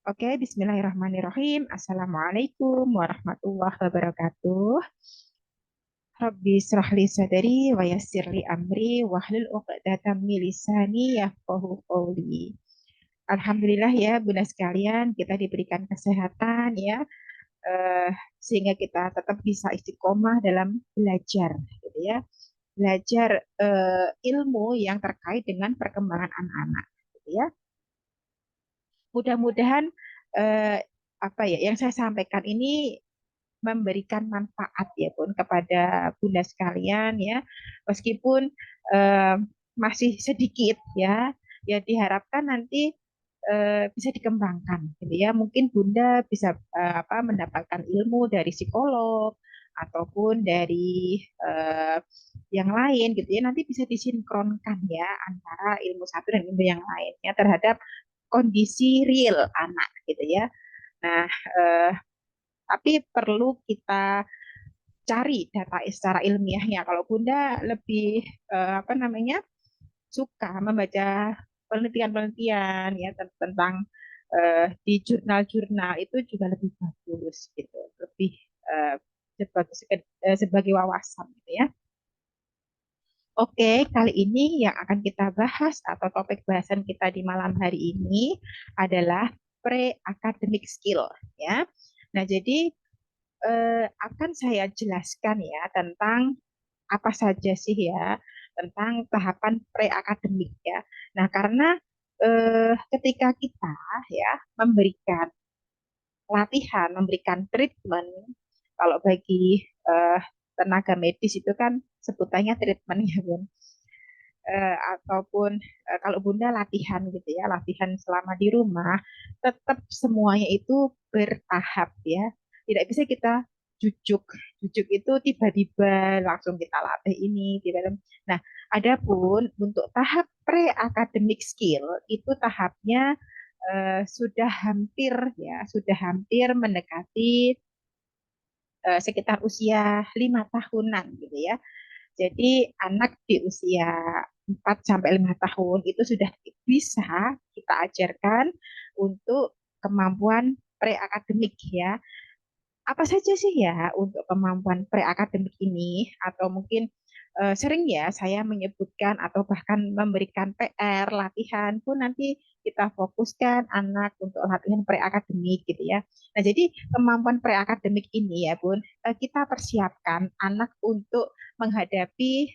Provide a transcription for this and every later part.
Oke, bismillahirrahmanirrahim. Assalamualaikum warahmatullahi wabarakatuh. Rabbi shrah li sadri wa yassir li amri wahlul 'uqdatam min lisani yafqahu qawli. Alhamdulillah ya Bunda sekalian, kita diberikan kesehatan ya, eh, sehingga kita tetap bisa istiqomah dalam belajar gitu ya. Belajar ilmu yang terkait dengan perkembangan anak-anak gitu ya. Mudah-mudahan eh, apa ya yang saya sampaikan ini memberikan manfaat ya pun kepada bunda sekalian ya, meskipun eh, masih sedikit ya, ya diharapkan nanti bisa dikembangkan gitu ya, mungkin bunda bisa mendapatkan ilmu dari psikolog ataupun dari eh, yang lain gitu ya, nanti bisa disinkronkan ya antara ilmu satu dan ilmu yang lainnya terhadap kondisi real anak gitu ya. Nah, eh, tapi perlu kita cari data secara ilmiahnya. Kalau Bunda lebih apa namanya suka membaca penelitian-penelitian ya tentang di jurnal-jurnal itu juga lebih bagus gitu, lebih eh, sebagai wawasan gitu ya. Oke, kali ini yang akan kita bahas atau topik bahasan kita di malam hari ini adalah pre-academic skill ya. Nah, jadi akan saya jelaskan ya tentang apa saja sih ya tentang tahapan pre-akademik ya. Nah, karena ketika kita ya memberikan latihan, memberikan treatment, kalau bagi tenaga medis itu kan sebutannya treatment ya Bun. Ataupun kalau Bunda latihan gitu ya, latihan selama di rumah, tetap semuanya itu bertahap ya. Tidak bisa kita jujuk. Jujuk itu tiba-tiba langsung kita latih ini, tiba-tiba. Nah, adapun untuk tahap pre-academic skill itu tahapnya sudah hampir ya, sudah hampir mendekati sekitar usia 5 tahunan gitu ya. Jadi anak di usia 4 sampai 5 tahun itu sudah bisa kita ajarkan untuk kemampuan preakademik ya. Apa saja sih ya untuk kemampuan preakademik ini, atau mungkin sering ya saya menyebutkan atau bahkan memberikan PR latihan pun nanti kita fokuskan anak untuk latihan preakademik gitu ya. Nah, jadi kemampuan preakademik ini ya Bun, kita persiapkan anak untuk menghadapi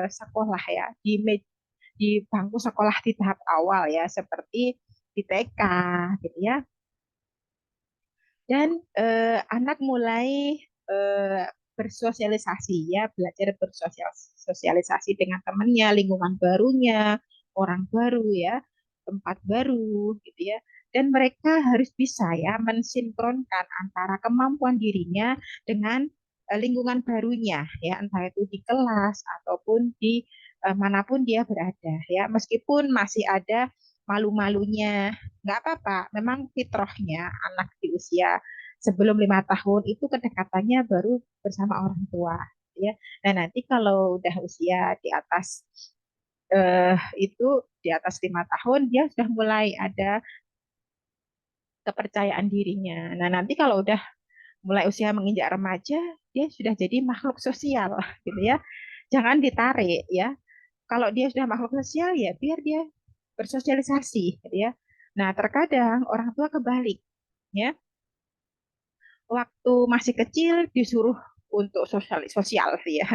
sekolah ya di bangku sekolah di tahap awal ya, seperti di TK gitu ya, dan anak mulai eh, bersosialisasi ya, belajar bersosialisasi dengan temannya, lingkungan barunya, orang baru ya, tempat baru gitu ya. Dan mereka harus bisa ya mensinkronkan antara kemampuan dirinya dengan lingkungan barunya ya, entah itu di kelas ataupun di manapun dia berada ya, meskipun masih ada malu-malunya, nggak apa-apa. Memang fitrahnya anak di usia sebelum 5 tahun itu kedekatannya baru bersama orang tua ya. Nah, nanti kalau udah usia di atas itu di atas 5 tahun dia sudah mulai ada kepercayaan dirinya. Nah, nanti kalau udah mulai usia menginjak remaja, dia sudah jadi makhluk sosial gitu ya. Jangan ditarik ya. Kalau dia sudah makhluk sosial ya biar dia bersosialisasi gitu ya. Nah, terkadang orang tua kebalik ya, waktu masih kecil disuruh untuk sosial ya.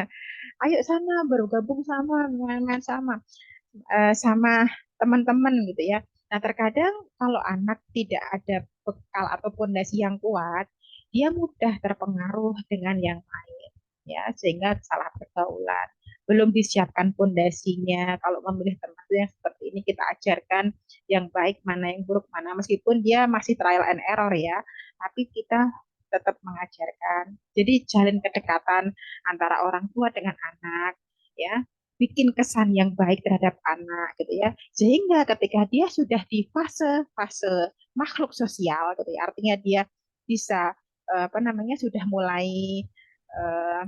Ayo sana bergabung sama main-main sama teman-teman gitu ya. Nah, terkadang kalau anak tidak ada bekal atau pondasi yang kuat, dia mudah terpengaruh dengan yang lain ya, sehingga salah pergaulan. Belum disiapkan pondasinya. Kalau memilih teman yang seperti ini kita ajarkan yang baik mana, yang buruk mana, meskipun dia masih trial and error ya, tapi kita tetap mengajarkan. Jadi jalin kedekatan antara orang tua dengan anak ya, bikin kesan yang baik terhadap anak gitu ya, sehingga ketika dia sudah di fase-fase makhluk sosial gitu ya, artinya dia bisa apa namanya sudah mulai uh,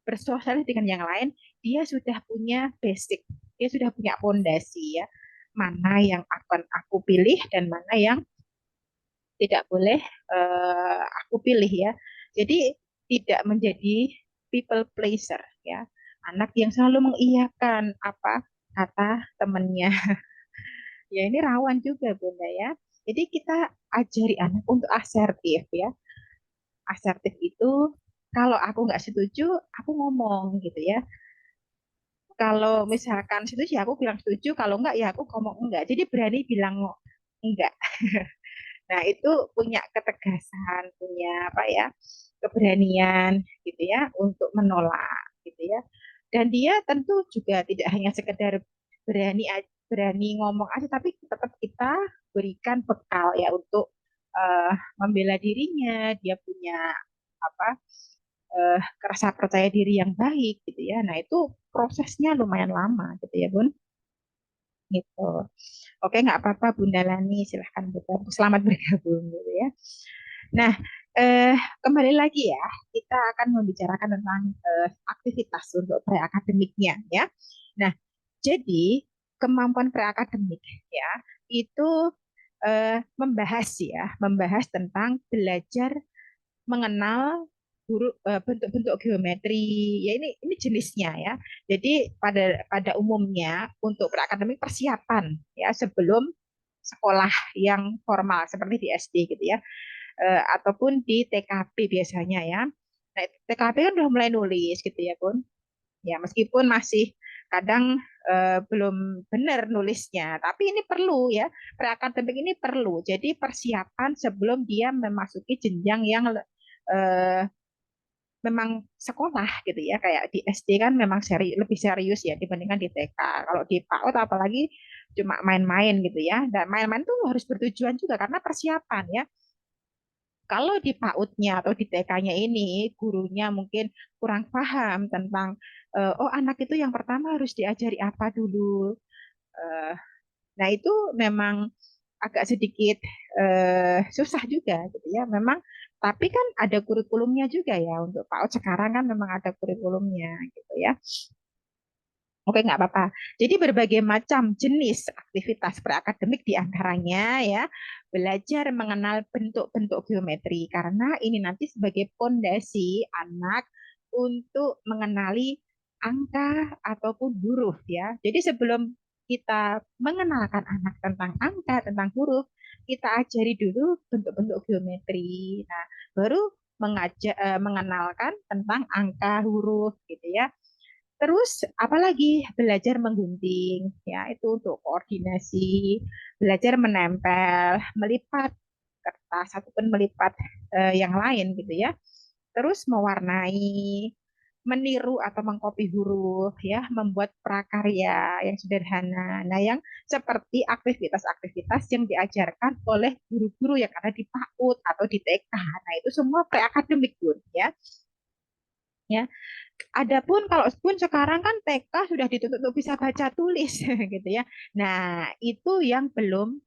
bersosialisasi dengan yang lain, dia sudah punya basic, dia sudah punya fondasi ya, mana yang akan aku pilih dan mana yang tidak boleh aku pilih ya. Jadi tidak menjadi people pleaser ya. Anak yang selalu mengiyakan apa kata temannya. Ya ini rawan juga Bunda ya. Jadi kita ajari anak untuk asertif ya. Asertif itu kalau aku nggak setuju, aku ngomong gitu ya. Kalau misalkan setuju, ya aku bilang setuju. Kalau enggak, ya aku ngomong enggak. Jadi berani bilang enggak. Nah, itu punya ketegasan, punya apa ya, keberanian gitu ya untuk menolak gitu ya. Dan dia tentu juga tidak hanya sekedar berani berani ngomong aja, tapi tetap kita berikan bekal ya untuk uh, membela dirinya. Dia punya apa rasa percaya diri yang baik gitu ya. Nah, itu prosesnya lumayan lama gitu ya, Bun. Gitu. Oke, nggak apa-apa Bunda Lani, silahkan bergabung. Selamat bergabung gitu ya. Nah, eh, kembali lagi ya, kita akan membicarakan tentang aktivitas untuk preakademiknya ya. Nah, jadi kemampuan preakademik ya itu membahas tentang belajar mengenal bentuk-bentuk geometri. Ya ini jenisnya ya. Jadi pada umumnya untuk berakademik persiapan ya sebelum sekolah yang formal seperti di SD gitu ya. Ataupun di TKP biasanya ya. Nah, TKP kan udah mulai nulis gitu ya, Bun. Ya, meskipun masih kadang belum benar nulisnya, tapi ini perlu ya. Preakademik ini perlu. Jadi persiapan sebelum dia memasuki jenjang yang eh, memang sekolah gitu ya. Kayak di SD kan memang lebih serius ya dibandingkan di TK. Kalau di PAUD apalagi cuma main-main gitu ya. Dan main-main tuh harus bertujuan juga karena persiapan ya. Kalau di PAUD-nya atau di TK-nya ini gurunya mungkin kurang paham tentang oh anak itu yang pertama harus diajari apa dulu. Eh, nah itu memang agak sedikit susah juga gitu ya. Memang tapi kan ada kurikulumnya juga ya untuk PAUD sekarang kan memang ada kurikulumnya gitu ya. Oke, nggak apa-apa. Jadi berbagai macam jenis aktivitas berakademik diantaranya ya belajar mengenal bentuk-bentuk geometri karena ini nanti sebagai pondasi anak untuk mengenali angka ataupun huruf ya. Jadi sebelum kita mengenalkan anak tentang angka, tentang huruf, kita ajari dulu bentuk-bentuk geometri. Nah, baru mengenalkan tentang angka, huruf gitu ya. Terus apalagi belajar menggunting ya itu untuk koordinasi, belajar menempel, melipat kertas ataupun melipat yang lain gitu ya. Terus mewarnai, meniru atau mengcopy huruf ya, membuat prakarya yang sederhana. Nah, yang seperti aktivitas-aktivitas yang diajarkan oleh guru-guru yang ada di PAUD atau di TK. Nah, itu semua preakademik pun ya. Ya, adapun kalau pun sekarang kan TK sudah dituntut untuk bisa baca tulis gitu ya. Nah, itu yang belum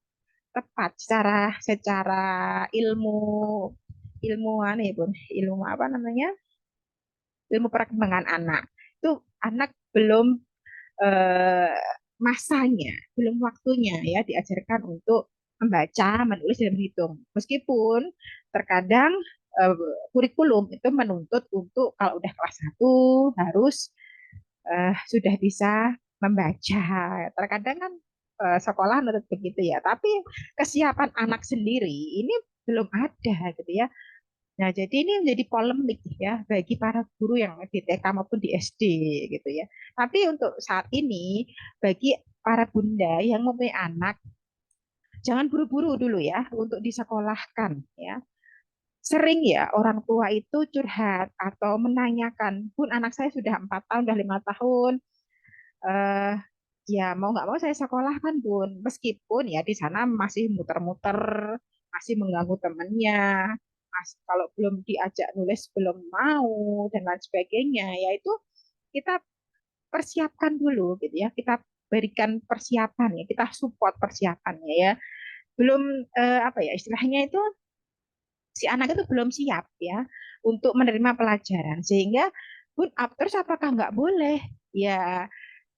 tepat secara secara ilmu ilmuwan ya Bun, ilmu apa namanya? Ilmu perkembangan anak. Itu anak belum eh, masanya, belum waktunya ya diajarkan untuk membaca, menulis dan menghitung. Meskipun terkadang eh, kurikulum itu menuntut untuk kalau udah kelas satu harus sudah bisa membaca. Terkadang kan sekolah menurut begitu ya, tapi kesiapan anak sendiri ini belum ada gitu ya. Nah, jadi ini menjadi polemik ya bagi para guru yang di TK maupun di SD gitu ya. Tapi untuk saat ini bagi para bunda yang mempunyai anak, jangan buru-buru dulu ya untuk disekolahkan ya. Sering ya orang tua itu curhat atau menanyakan, Bun anak saya sudah 4 tahun, sudah 5 tahun, eh ya mau nggak mau saya sekolah kan Bun meskipun ya di sana masih muter-muter masih mengganggu temennya kalau belum diajak nulis belum mau dan lain sebagainya ya itu kita persiapkan dulu gitu ya kita berikan persiapan ya kita support persiapannya ya belum apa ya istilahnya itu si anak itu belum siap ya untuk menerima pelajaran sehingga Bun terus apakah nggak boleh ya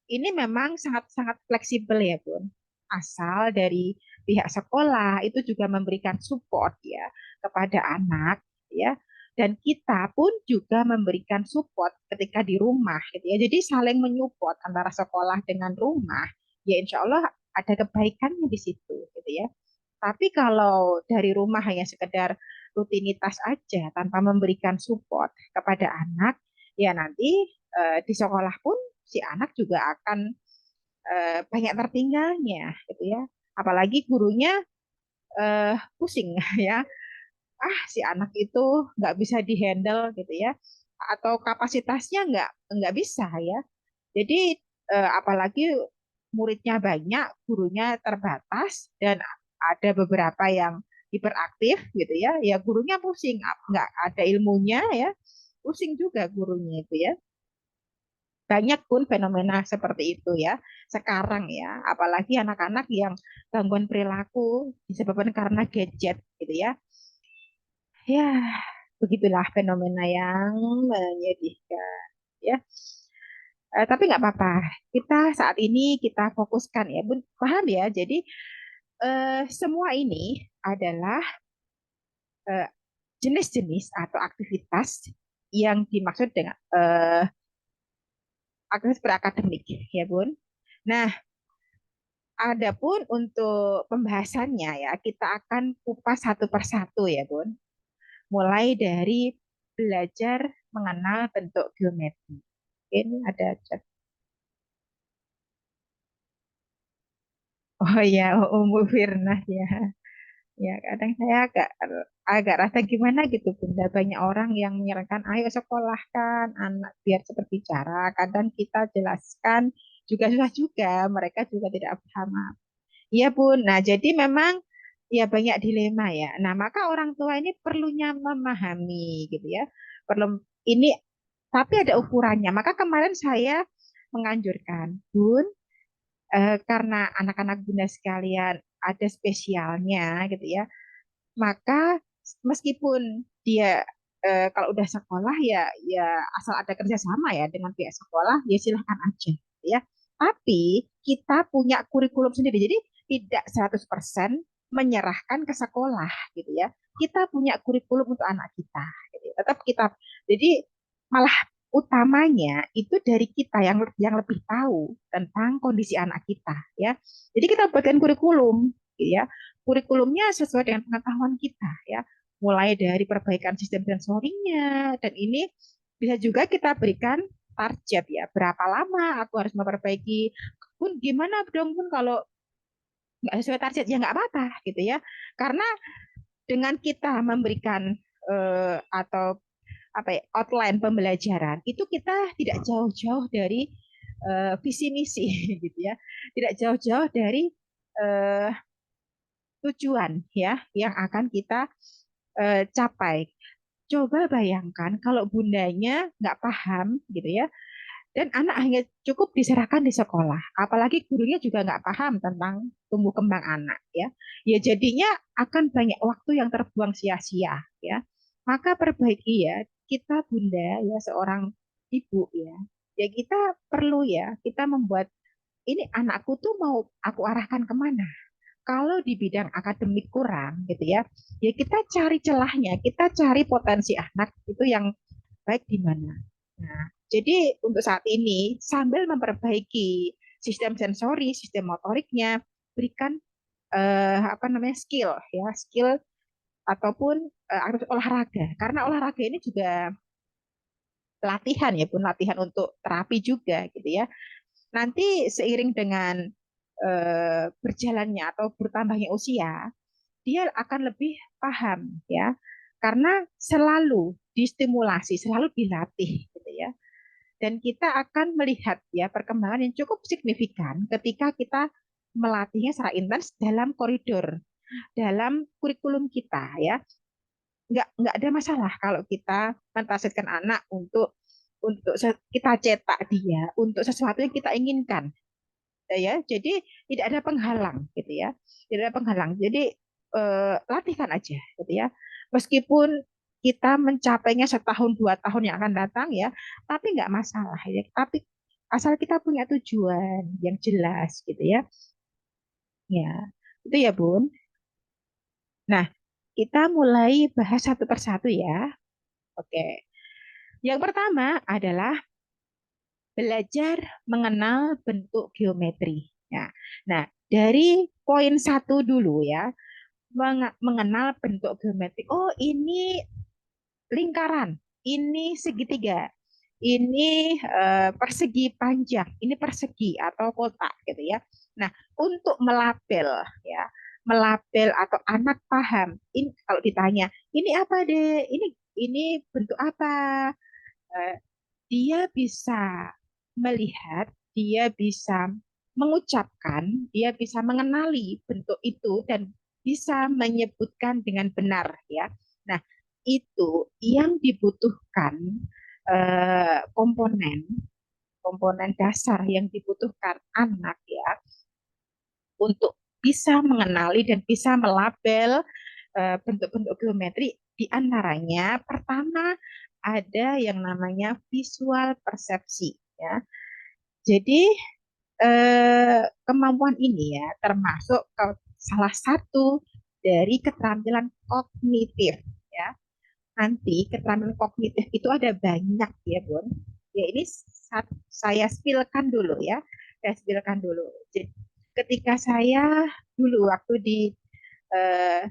ini memang sangat-sangat fleksibel ya, Bun. asal dari pihak sekolah itu juga memberikan support ya kepada anak ya, dan kita pun juga memberikan support ketika di rumah gitu ya. Jadi saling menyupport antara sekolah dengan rumah, ya insya Allah ada kebaikannya di situ gitu ya. Tapi kalau dari rumah hanya sekedar rutinitas aja tanpa memberikan support kepada anak, ya nanti di sekolah pun si anak juga akan banyak tertinggalnya gitu ya. Apalagi gurunya pusing ya. Ah, si anak itu nggak bisa dihandle gitu ya. Atau kapasitasnya nggak bisa ya. Jadi apalagi muridnya banyak, gurunya terbatas dan ada beberapa yang hiperaktif gitu ya. Ya gurunya pusing, nggak ada ilmunya ya. Pusing juga gurunya itu ya. Banyak pun fenomena seperti itu ya sekarang ya, apalagi anak-anak yang gangguan perilaku disebabkan karena gadget gitu ya. Ya, begitulah fenomena yang menyedihkan ya. Tapi nggak apa-apa, kita saat ini kita fokuskan ya Bun, paham ya. Jadi semua ini adalah eh, jenis-jenis atau aktivitas yang dimaksud dengan aktivitas berakademik ya Bun. Nah, adapun untuk pembahasannya ya, kita akan kupas satu persatu ya, Bun. Mulai dari belajar mengenal bentuk geometri. Ini ada chat. Oh ya, Ummu Firnah ya. Ya, kadang saya agak agak rasa gimana gitu, Bunda. Banyak orang yang menyarankan, ayo sekolahkan anak biar seperti cara. Kadang kita jelaskan juga susah juga, mereka juga tidak paham. Iya, Bun. Nah, jadi memang ya banyak dilema ya. Nah, maka orang tua ini perlunya memahami gitu ya. Perlu ini tapi ada ukurannya. Maka kemarin saya menganjurkan, Bun, karena anak-anak Bunda sekalian ada spesialnya gitu ya. Maka meskipun dia kalau udah sekolah ya ya asal ada kerjasama ya dengan pihak sekolah ya silahkan aja gitu ya. Tapi kita punya kurikulum sendiri. Jadi tidak 100% menyerahkan ke sekolah gitu ya. Kita punya kurikulum untuk anak kita gitu ya. Tetap kita jadi malah utamanya itu dari kita yang lebih tahu tentang kondisi anak kita ya. Jadi kita buatkan kurikulum gitu ya, kurikulumnya sesuai dengan pengetahuan kita ya, mulai dari perbaikan sistem sensorinya, dan ini bisa juga kita berikan target ya, berapa lama aku harus memperbaiki. Pun gimana dong pun kalau nggak sesuai target ya nggak apa-apa gitu ya, karena dengan kita memberikan atau apa ya, outline pembelajaran itu kita tidak jauh-jauh dari visi misi gitu ya, tidak jauh-jauh dari eh, tujuan ya yang akan kita capai. Coba bayangkan kalau bundanya nggak paham gitu ya, dan anak hanya cukup diserahkan di sekolah, apalagi gurunya juga nggak paham tentang tumbuh kembang anak ya, ya jadinya akan banyak waktu yang terbuang sia-sia ya. Maka perbaiki ya, kita bunda ya seorang ibu ya, ya kita perlu ya kita membuat ini anakku tuh mau aku arahkan kemana. Kalau di bidang akademik kurang gitu ya, ya kita cari celahnya, kita cari potensi anak itu yang baik di mana. Nah, jadi untuk saat ini sambil memperbaiki sistem sensori, sistem motoriknya, berikan apa namanya skill ya, skill ataupun olahraga. Karena olahraga ini juga latihan ya, pun latihan untuk terapi juga gitu ya. Nanti seiring dengan berjalannya atau bertambahnya usia, dia akan lebih paham ya, karena selalu distimulasi, selalu dilatih gitu ya. Dan kita akan melihat ya perkembangan yang cukup signifikan ketika kita melatihnya secara intens dalam koridor, dalam kurikulum kita ya. Nggak ada masalah kalau kita mentargetkan anak untuk kita cetak dia untuk sesuatu yang kita inginkan ya. Jadi tidak ada penghalang gitu ya, tidak ada penghalang. Jadi latihkan aja gitu ya, meskipun kita mencapainya setahun 2 tahun yang akan datang ya, tapi nggak masalah ya, tapi asal kita punya tujuan yang jelas gitu ya. Ya, itu ya Bun. Nah, kita mulai bahas satu persatu ya. Oke. Yang pertama adalah belajar mengenal bentuk geometri. Ya. Nah, dari poin satu dulu ya, mengenal bentuk geometri. Oh, ini lingkaran, ini segitiga, ini persegi panjang, ini persegi atau kotak gitu ya. Nah, untuk melabel ya, melabel atau anak paham, ini kalau ditanya, ini apa deh? Ini bentuk apa? Eh, dia bisa melihat, dia bisa mengucapkan, dia bisa mengenali bentuk itu dan bisa menyebutkan dengan benar ya. Nah, itu yang dibutuhkan komponen komponen dasar yang dibutuhkan anak ya untuk bisa mengenali dan bisa melabel bentuk-bentuk geometri, di antaranya pertama ada yang namanya visual persepsi ya. Jadi kemampuan ini ya termasuk salah satu dari keterampilan kognitif ya. Nanti keterampilan kognitif itu ada banyak ya Bun. Ya ini saya spilkan dulu ya. Saya spilkan dulu. Jadi, ketika saya dulu waktu di eh,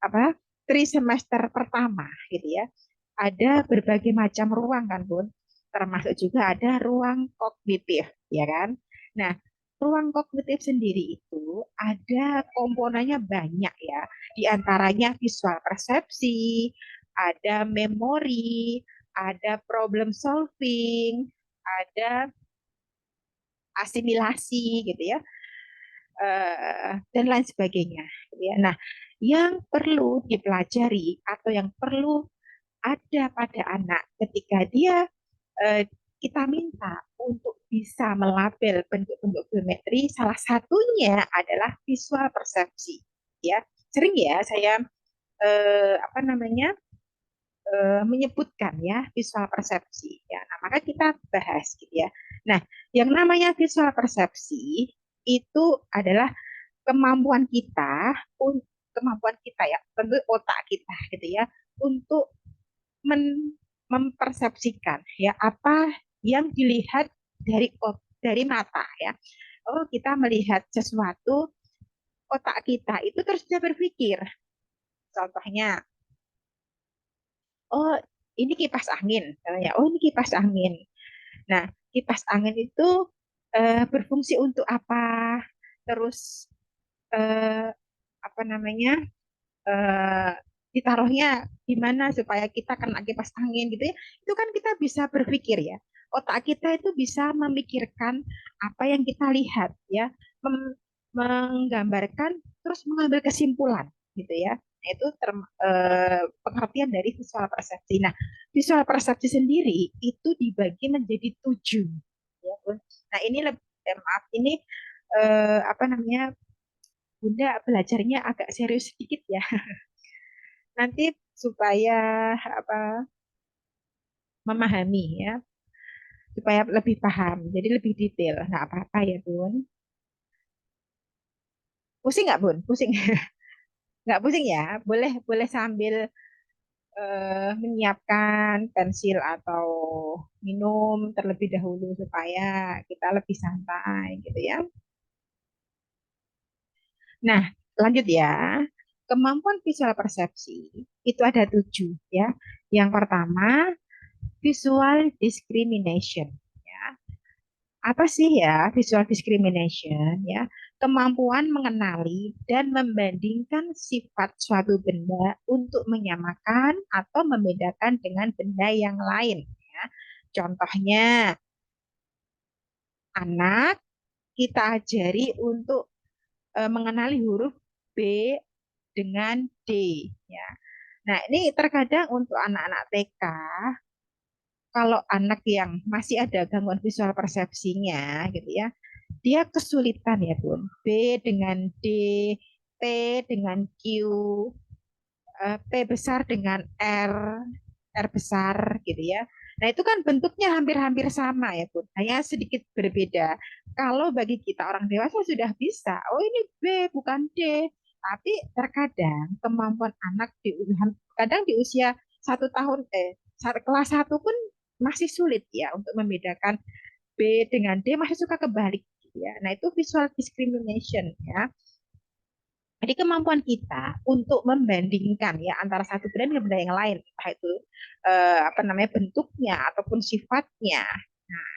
apa tri semester pertama gitu ya, ada berbagai macam ruang kan Bun, termasuk juga ada ruang kognitif ya kan. Nah, ruang kognitif sendiri itu ada komponennya banyak ya, di antaranya visual persepsi, ada memori, ada problem solving, ada asimilasi gitu ya, dan lain sebagainya gitu ya. Nah, yang perlu dipelajari atau yang perlu ada pada anak ketika dia kita minta untuk bisa melabel bentuk-bentuk geometri, salah satunya adalah visual persepsi. Ya, sering ya saya apa namanya menyebutkan ya visual persepsi. Ya, nah, maka kita bahas gitu ya. Nah, yang namanya visual persepsi itu adalah kemampuan kita, kemampuan kita ya, tentu otak kita gitu ya, untuk mempersepsikan ya apa yang dilihat dari mata ya. Oh, kita melihat sesuatu, otak kita itu terus bisa berpikir. Contohnya, oh ini kipas angin, ya. Oh ini kipas angin. Nah, kipas angin itu berfungsi untuk apa? Terus eh, apa namanya? eh, ditaruhnya di mana supaya kita kena kipas angin gitu ya. Itu kan kita bisa berpikir ya. Otak kita itu bisa memikirkan apa yang kita lihat ya, menggambarkan terus mengambil kesimpulan gitu ya. Nah, itu pengertian dari visual persepsi. Nah, visual persepsi sendiri itu dibagi menjadi 7. Ya, nah, ini maaf, ini apa namanya, Bunda belajarnya agak serius sedikit ya. Nanti supaya apa memahami ya, supaya lebih paham, jadi lebih detail. Nggak apa-apa ya Bun. Pusing nggak Bun? Pusing? Nggak pusing ya? Boleh boleh sambil menyiapkan pensil atau minum terlebih dahulu supaya kita lebih santai gitu ya. Nah, lanjut ya. Kemampuan visual persepsi itu ada 7 ya. Yang pertama, visual discrimination. Ya. Apa sih ya visual discrimination ya? Kemampuan mengenali dan membandingkan sifat suatu benda untuk menyamakan atau membedakan dengan benda yang lain ya. Contohnya, anak kita ajari untuk mengenali huruf B dengan D ya. Nah, ini terkadang untuk anak-anak TK, kalau anak yang masih ada gangguan visual persepsinya gitu ya, dia kesulitan ya Bun. B dengan D, P dengan Q, P besar dengan R. R besar gitu ya. Nah, itu kan bentuknya hampir-hampir sama ya, Bun. Hanya sedikit berbeda. Kalau bagi kita orang dewasa sudah bisa, oh ini B bukan D. Tapi terkadang kemampuan anak kadang di usia 1 tahun, kelas 1 pun masih sulit ya untuk membedakan B dengan D, masih suka kebalik gitu ya. Nah, itu visual discrimination ya. Jadi kemampuan kita untuk membandingkan ya antara satu brand dengan brand yang lain, entah itu apa namanya bentuknya ataupun sifatnya, nah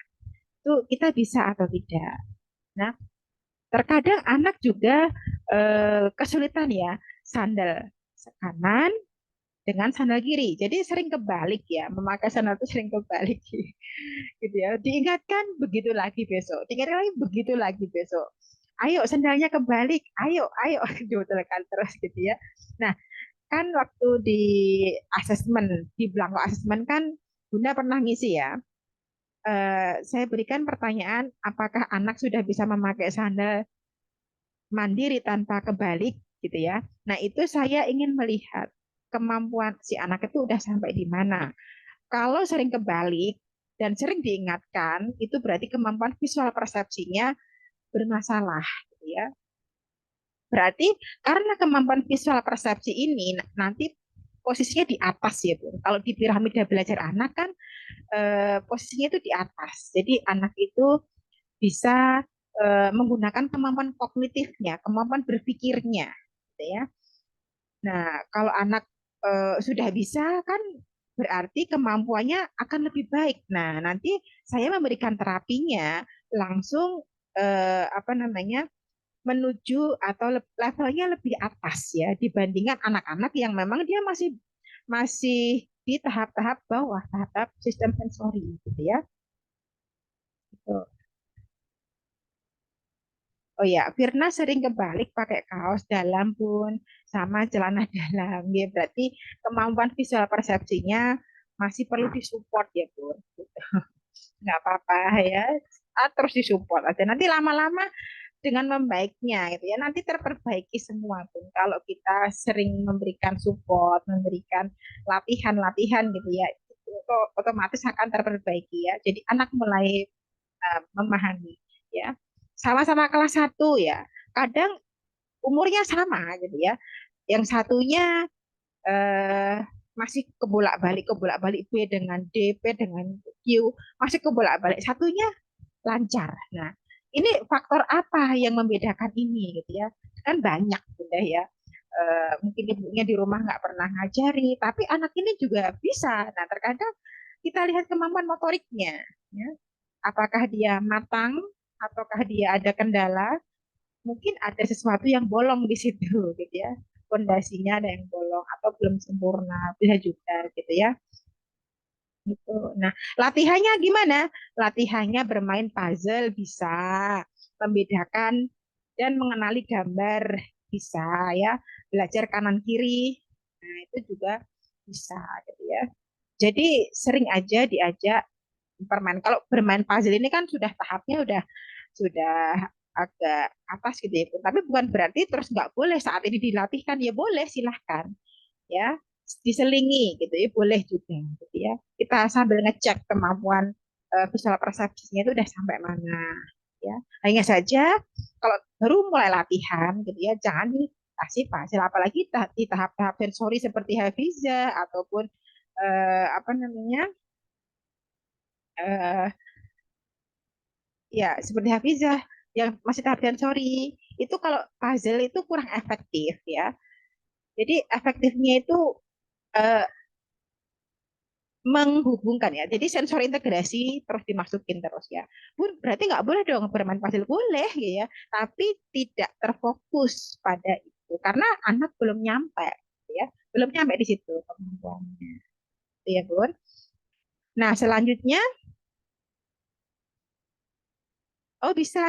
itu kita bisa atau tidak. Nah, terkadang anak juga kesulitan ya sandal kanan dengan sandal kiri. Jadi sering kebalik ya, memakai sandal itu sering kebalik gitu ya. Diingatkan begitu lagi besok, diingatkan lagi begitu lagi besok. Ayo sendalnya kebalik, ayo diutelkan terus gitu ya. Nah, kan waktu di asesmen, di belangko asesmen kan Bunda pernah ngisi ya. Saya berikan pertanyaan, apakah anak sudah bisa memakai sandal mandiri tanpa kebalik gitu ya. Nah, itu saya ingin melihat kemampuan si anak itu udah sampai di mana. Kalau sering kebalik dan sering diingatkan, itu berarti kemampuan visual persepsinya bermasalah gitu ya. Berarti karena kemampuan visual persepsi ini nanti posisinya di atas ya, Bu. Kalau di piramida belajar anak kan posisinya itu di atas. Jadi anak itu bisa menggunakan kemampuan kognitifnya, kemampuan berpikirnya, gitu ya. Nah, kalau anak sudah bisa kan berarti kemampuannya akan lebih baik. Nah, nanti saya memberikan terapinya langsung apa namanya menuju atau levelnya lebih atas ya dibandingkan anak-anak yang memang dia masih masih di tahap-tahap bawah, tahap-tahap sistem sensori gitu ya. Gitu. Oh ya, Firna sering kebalik pakai kaos dalam pun sama celana dalam. Ya, berarti kemampuan visual persepsinya masih perlu disupport ya, Bun. Gitu. Nggak apa-apa ya. Terus disupport aja. Nanti lama-lama dengan membaiknya gitu ya nanti terperbaiki semua pun kalau kita sering memberikan support memberikan latihan-latihan gitu ya itu otomatis akan terperbaiki ya jadi anak mulai memahami ya sama-sama kelas 1 ya kadang umurnya sama gitu ya yang satunya eh, masih kebolak-balik B dengan D, P dengan Q, masih kebolak-balik. Satunya lancar. Nah, ini faktor apa yang membedakan ini gitu ya? Kan banyak sudah ya. Mungkin ibunya di rumah nggak pernah ngajari, tapi anak ini juga bisa. Nah, terkadang kita lihat kemampuan motoriknya, ya. Apakah dia matang, ataukah dia ada kendala? Mungkin ada sesuatu yang bolong di situ, gitu ya. Fondasinya ada yang bolong atau belum sempurna, bisa juga, gitu ya. Gitu. Nah, latihannya gimana? Latihannya bermain puzzle bisa, membedakan dan mengenali gambar bisa ya, belajar kanan kiri. Nah, itu juga bisa gitu ya. Jadi sering aja diajak permain. Kalau bermain puzzle ini kan sudah tahapnya sudah agak atas gitu ya. Tapi bukan berarti terus nggak boleh saat ini dilatihkan ya boleh silahkan ya diselingi gitu ya boleh juga gitu ya kita sambil ngecek kemampuan visual persepsinya itu udah sampai mana ya hanya saja kalau baru mulai latihan gitu ya jangan dikasih pasir apalagi di tahap-tahap sensori seperti Hafiza ataupun apa namanya eh, ya seperti Hafiza yang masih tahap sensori itu kalau puzzle itu kurang efektif ya jadi efektifnya itu eh, menghubungkan ya. Jadi sensor integrasi terus dimasukin terus ya. Bun, berarti nggak boleh dong bermain pasir boleh ya, tapi tidak terfokus pada itu karena anak belum nyampe ya, belum nyampe di situ kemampuannya. Ya, Bun. Nah, selanjutnya oh bisa.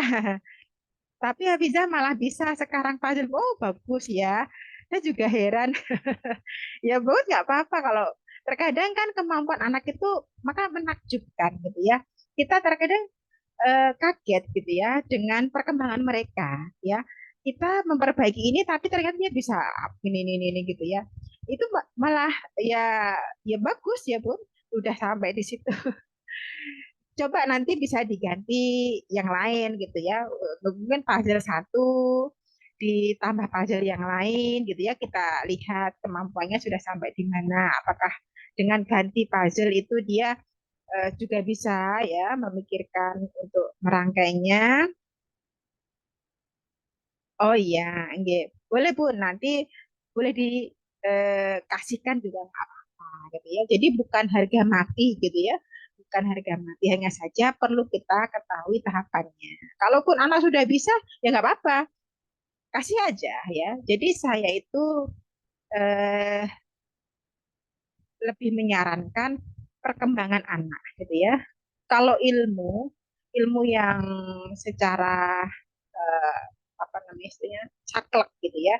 Tapi Hafiza malah bisa sekarang puzzle. Oh, bagus ya. Saya juga heran. Ya, bagus nggak apa-apa kalau terkadang kan kemampuan anak itu maka menakjubkan gitu ya. Kita terkadang kaget gitu ya dengan perkembangan mereka ya kita memperbaiki ini tapi ternyata dia bisa ini gitu ya itu malah ya ya bagus ya Bun, udah sampai di situ. Coba nanti bisa diganti yang lain gitu ya. Mungkin puzzle satu ditambah puzzle yang lain gitu ya. Kita lihat kemampuannya sudah sampai di mana. Apakah dengan ganti puzzle itu dia juga bisa ya memikirkan untuk merangkainya. Oh iya, nggih. Boleh Bu, nanti boleh dikasihkan juga nggak apa-apa gitu ya. Jadi bukan harga mati gitu ya. Bukan harga mati, hanya saja perlu kita ketahui tahapannya. Kalaupun anak sudah bisa, ya nggak apa-apa, kasih aja ya. Jadi saya itu eh, lebih menyarankan perkembangan anak gitu ya. Kalau ilmu yang secara eh, apa namanya istilahnya caklek gitu ya,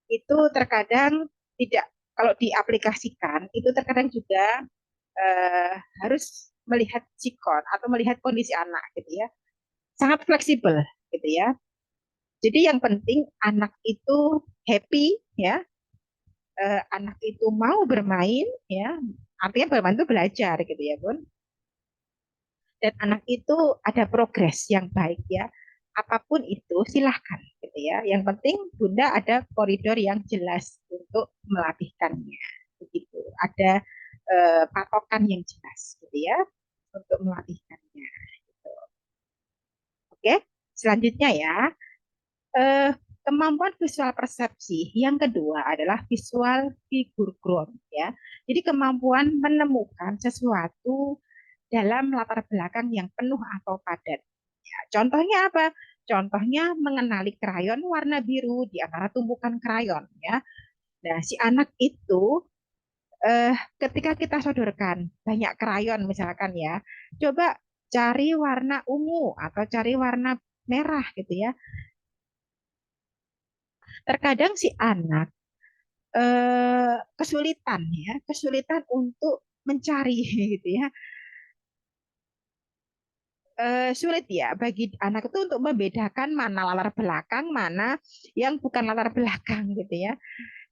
itu terkadang tidak, kalau diaplikasikan itu terkadang juga eh, harus melihat sikon atau melihat kondisi anak gitu ya, sangat fleksibel gitu ya. Jadi yang penting anak itu happy ya, anak itu mau bermain ya, artinya bermain itu belajar gitu ya Bun, dan anak itu ada progres yang baik ya, apapun itu silahkan gitu ya, yang penting Bunda ada koridor yang jelas untuk melatihkannya begitu, ada patokan yang jelas gitu ya untuk melatihkannya gitu. Oke, selanjutnya ya, eh, kemampuan visual persepsi yang kedua adalah visual figure ground ya, jadi kemampuan menemukan sesuatu dalam latar belakang yang penuh atau padat. Ya, contohnya apa? Contohnya mengenali krayon warna biru di antara tumpukan krayon ya. Nah, si anak itu ketika kita sodorkan banyak krayon misalkan ya, coba cari warna ungu atau cari warna merah gitu ya. Terkadang si anak kesulitan ya, kesulitan untuk mencari gitu ya, sulit ya bagi anak itu untuk membedakan mana latar belakang, mana yang bukan latar belakang gitu ya.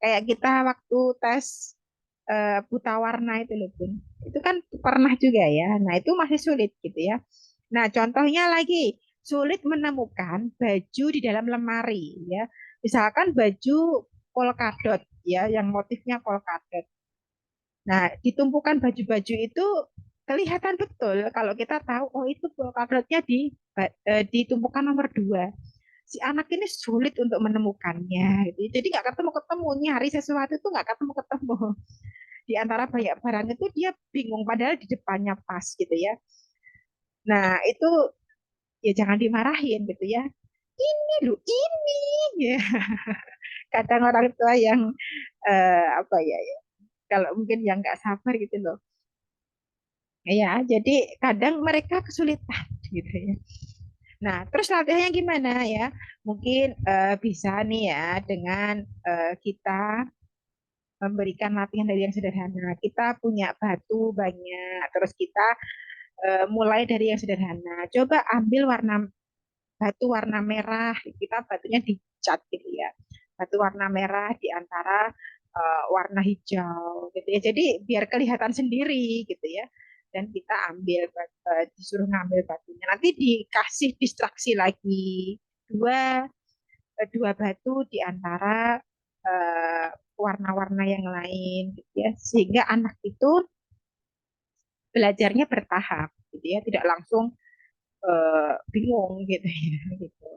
Kayak kita waktu tes buta warna itu loh Bun. Itu kan pernah juga ya. Nah, itu masih sulit gitu ya. Nah, contohnya lagi sulit menemukan baju di dalam lemari ya. Misalkan baju polkadot ya, yang motifnya polkadot. Nah, ditumpukan baju-baju itu kelihatan betul kalau kita tahu oh itu polkadotnya di tumpukan nomor 2. Si anak ini sulit untuk menemukannya gitu. Jadi nggak ketemu-ketemu, nyari sesuatu itu nggak ketemu-ketemu. Di antara banyak barang itu dia bingung padahal di depannya pas gitu ya. Nah, itu ya jangan dimarahin gitu ya. Ini lu ini ya. Kadang orang tua yang apa ya, kalau mungkin yang nggak sabar gitu loh. Ya, jadi kadang mereka kesulitan gitu ya. Nah, terus latihannya gimana ya? Mungkin bisa nih ya dengan kita memberikan latihan dari yang sederhana. Kita punya batu banyak, terus kita mulai dari yang sederhana. Coba ambil batu warna merah, kita batunya dicat gitu ya. Batu warna merah di antara warna hijau gitu ya. Jadi biar kelihatan sendiri gitu ya. Dan kita disuruh ngambil batunya. Nanti dikasih distraksi lagi dua dua batu di antara eh, warna-warna yang lain gitu ya. Sehingga anak itu belajarnya bertahap gitu ya, tidak langsung bingung gitu ya gitu.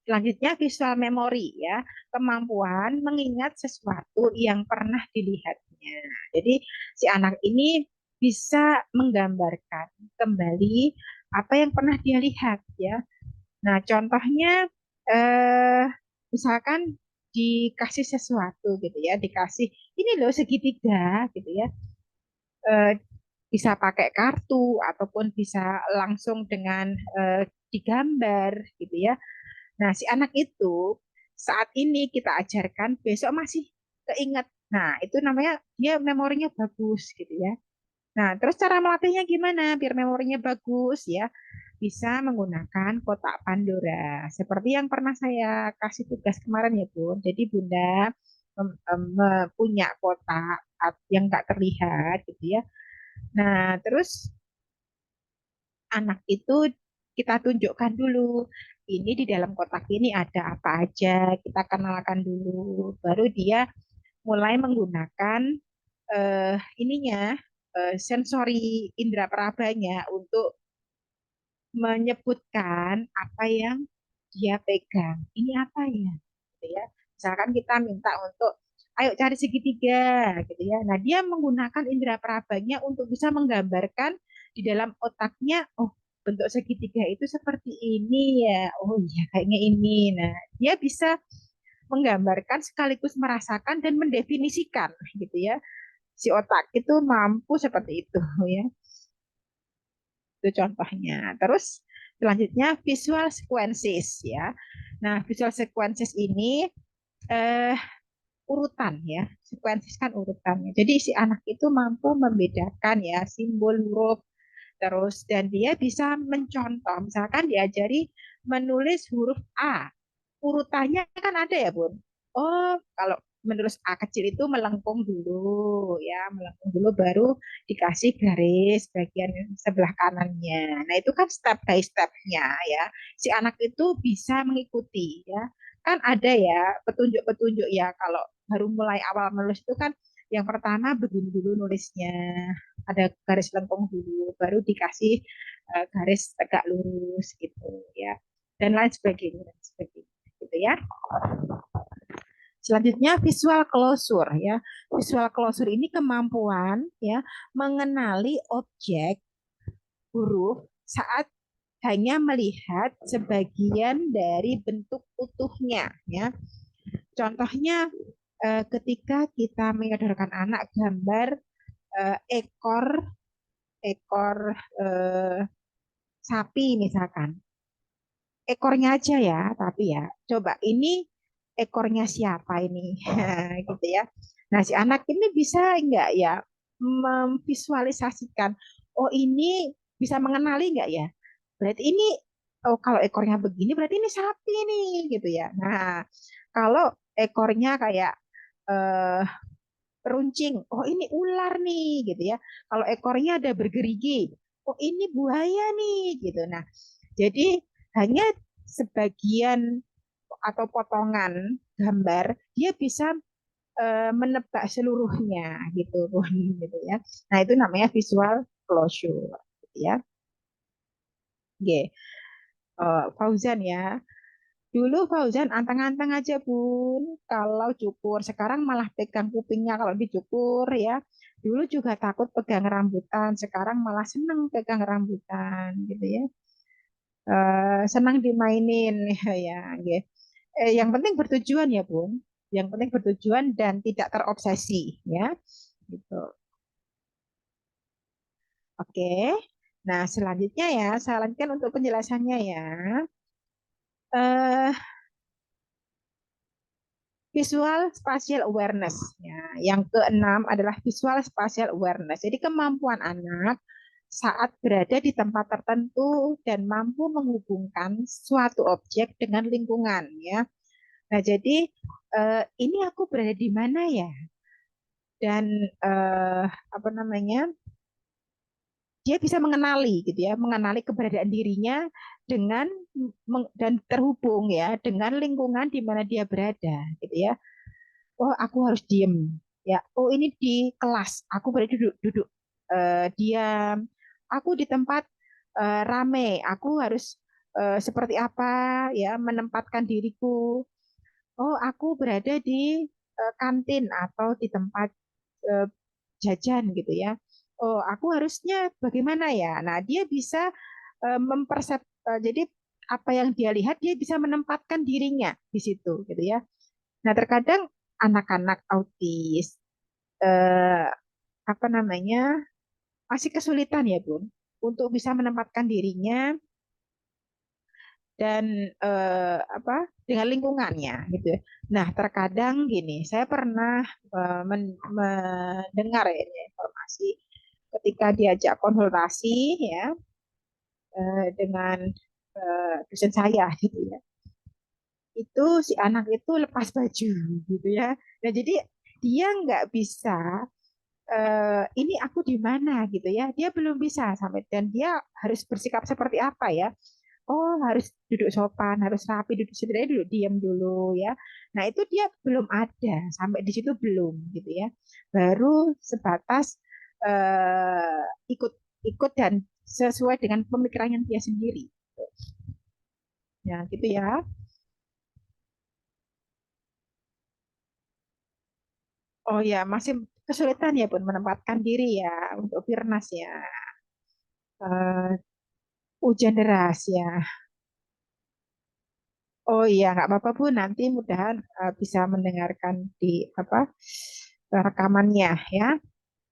Selanjutnya visual memory ya, kemampuan mengingat sesuatu yang pernah dilihatnya. Jadi si anak ini bisa menggambarkan kembali apa yang pernah dia lihat ya. Nah, contohnya eh misalkan dikasih sesuatu gitu ya, dikasih ini loh segitiga gitu ya. Eh, Bisa pakai kartu ataupun bisa langsung dengan digambar gitu ya. Nah, si anak itu saat ini kita ajarkan, besok masih keinget. Nah, itu namanya dia memorinya bagus gitu ya. Nah, terus cara melatihnya gimana biar memorinya bagus ya? Bisa menggunakan kotak Pandora. Seperti yang pernah saya kasih tugas kemarin ya, Bun. Jadi Bunda punya kotak yang nggak terlihat gitu ya. Nah, terus anak itu kita tunjukkan dulu. Ini di dalam kotak ini ada apa aja, kita kenalkan dulu. Baru dia mulai menggunakan ininya sensori indera perabanya untuk menyebutkan apa yang dia pegang. Ini apa ya? Gitu ya. Misalkan kita minta untuk ayo cari segitiga gitu ya. Nah, dia menggunakan indera perabanya untuk bisa menggambarkan di dalam otaknya, oh, bentuk segitiga itu seperti ini ya. Oh iya, kayaknya ini. Nah, dia bisa menggambarkan sekaligus merasakan dan mendefinisikan gitu ya. Si otak itu mampu seperti itu ya. Itu contohnya. Terus selanjutnya visual sequences ya. Nah, visual sequences ini eh, urutan ya. Sequences kan urutannya. Jadi si anak itu mampu membedakan ya simbol huruf terus dan dia bisa mencontoh. Misalkan diajari menulis huruf A, urutannya kan ada ya, Bun. Oh, kalau menulis A kecil itu melengkung dulu ya, melengkung dulu baru dikasih garis bagian sebelah kanannya. Nah, itu kan step by stepnya ya. Si anak itu bisa mengikuti ya. Kan ada ya petunjuk-petunjuk ya kalau baru mulai awal menulis itu kan yang pertama begini dulu nulisnya. Ada garis lengkung dulu, baru dikasih garis tegak lurus gitu ya. Dan lain sebagainya, dan sebagainya gitu ya. Selanjutnya visual closure ya. Visual closure ini kemampuan ya mengenali objek huruf saat hanya melihat sebagian dari bentuk utuhnya ya. Contohnya ketika kita menyodorkan anak gambar ekor ekor eh, sapi misalkan. Ekornya aja ya, tapi ya coba ini ekornya siapa ini gitu ya. Nah, si anak ini bisa enggak ya memvisualisasikan, oh ini bisa mengenali enggak ya? Berarti ini oh kalau ekornya begini berarti ini sapi nih gitu ya. Nah, kalau ekornya kayak eh, peruncing, oh ini ular nih gitu ya. Kalau ekornya ada bergerigi, oh ini buaya nih gitu. Nah, jadi hanya sebagian atau potongan gambar dia bisa menebak seluruhnya gitu gitu ya. Nah, itu namanya visual closure gitu ya. Oke. Fauzan ya. Dulu Fauzan anteng-anteng aja Bun kalau cukur. Sekarang malah pegang kupingnya kalau dicukur ya. Dulu juga takut pegang rambutan, sekarang malah seneng pegang rambutan gitu ya. Senang dimainin ya, ya. Yang penting bertujuan ya Bun. Yang penting bertujuan dan tidak terobsesi ya. Gitu. Oke. Nah, selanjutnya ya, saya lanjutkan untuk penjelasannya ya. Eh, Visual spatial awareness. Ya, yang keenam adalah visual spatial awareness. Jadi kemampuan anak saat berada di tempat tertentu dan mampu menghubungkan suatu objek dengan lingkungan ya. Nah, jadi ini aku berada di mana ya? Dan apa namanya? Dia bisa mengenali gitu ya, mengenali keberadaan dirinya dengan dan terhubung ya dengan lingkungan di mana dia berada gitu ya. Oh, aku harus diem ya. Oh, ini di kelas aku berada duduk duduk diam. Aku di tempat rame, aku harus seperti apa ya menempatkan diriku. Oh, aku berada di kantin atau di tempat eh, jajan gitu ya. Oh, aku harusnya bagaimana ya? Nah, dia bisa jadi apa yang dia lihat dia bisa menempatkan dirinya di situ gitu ya. Nah, terkadang anak-anak autis eh, apa namanya masih kesulitan ya, Bun, untuk bisa menempatkan dirinya dan apa dengan lingkungannya gitu ya. Nah, terkadang gini, saya pernah mendengar ya ini informasi ketika diajak konsultasi ya dengan dosen saya gitu ya. itu si anak itu lepas baju gitu ya. Nah, jadi dia nggak bisa ini aku di mana gitu ya. Dia belum bisa sampai dan dia harus bersikap seperti apa ya. Oh, harus duduk sopan, harus rapi, duduk setidaknya duduk diam dulu ya. Nah, itu dia belum ada, sampai di situ belum gitu ya. Baru sebatas ikut ikut dan sesuai dengan pemikirannya dia sendiri. Ya, gitu ya. Oh ya, masih kesulitan ya pun menempatkan diri ya untuk Firnas ya. Eh, Hujan deras ya. Oh iya, nggak apa-apa Bu. Nanti mudahan bisa mendengarkan di apa rekamannya ya.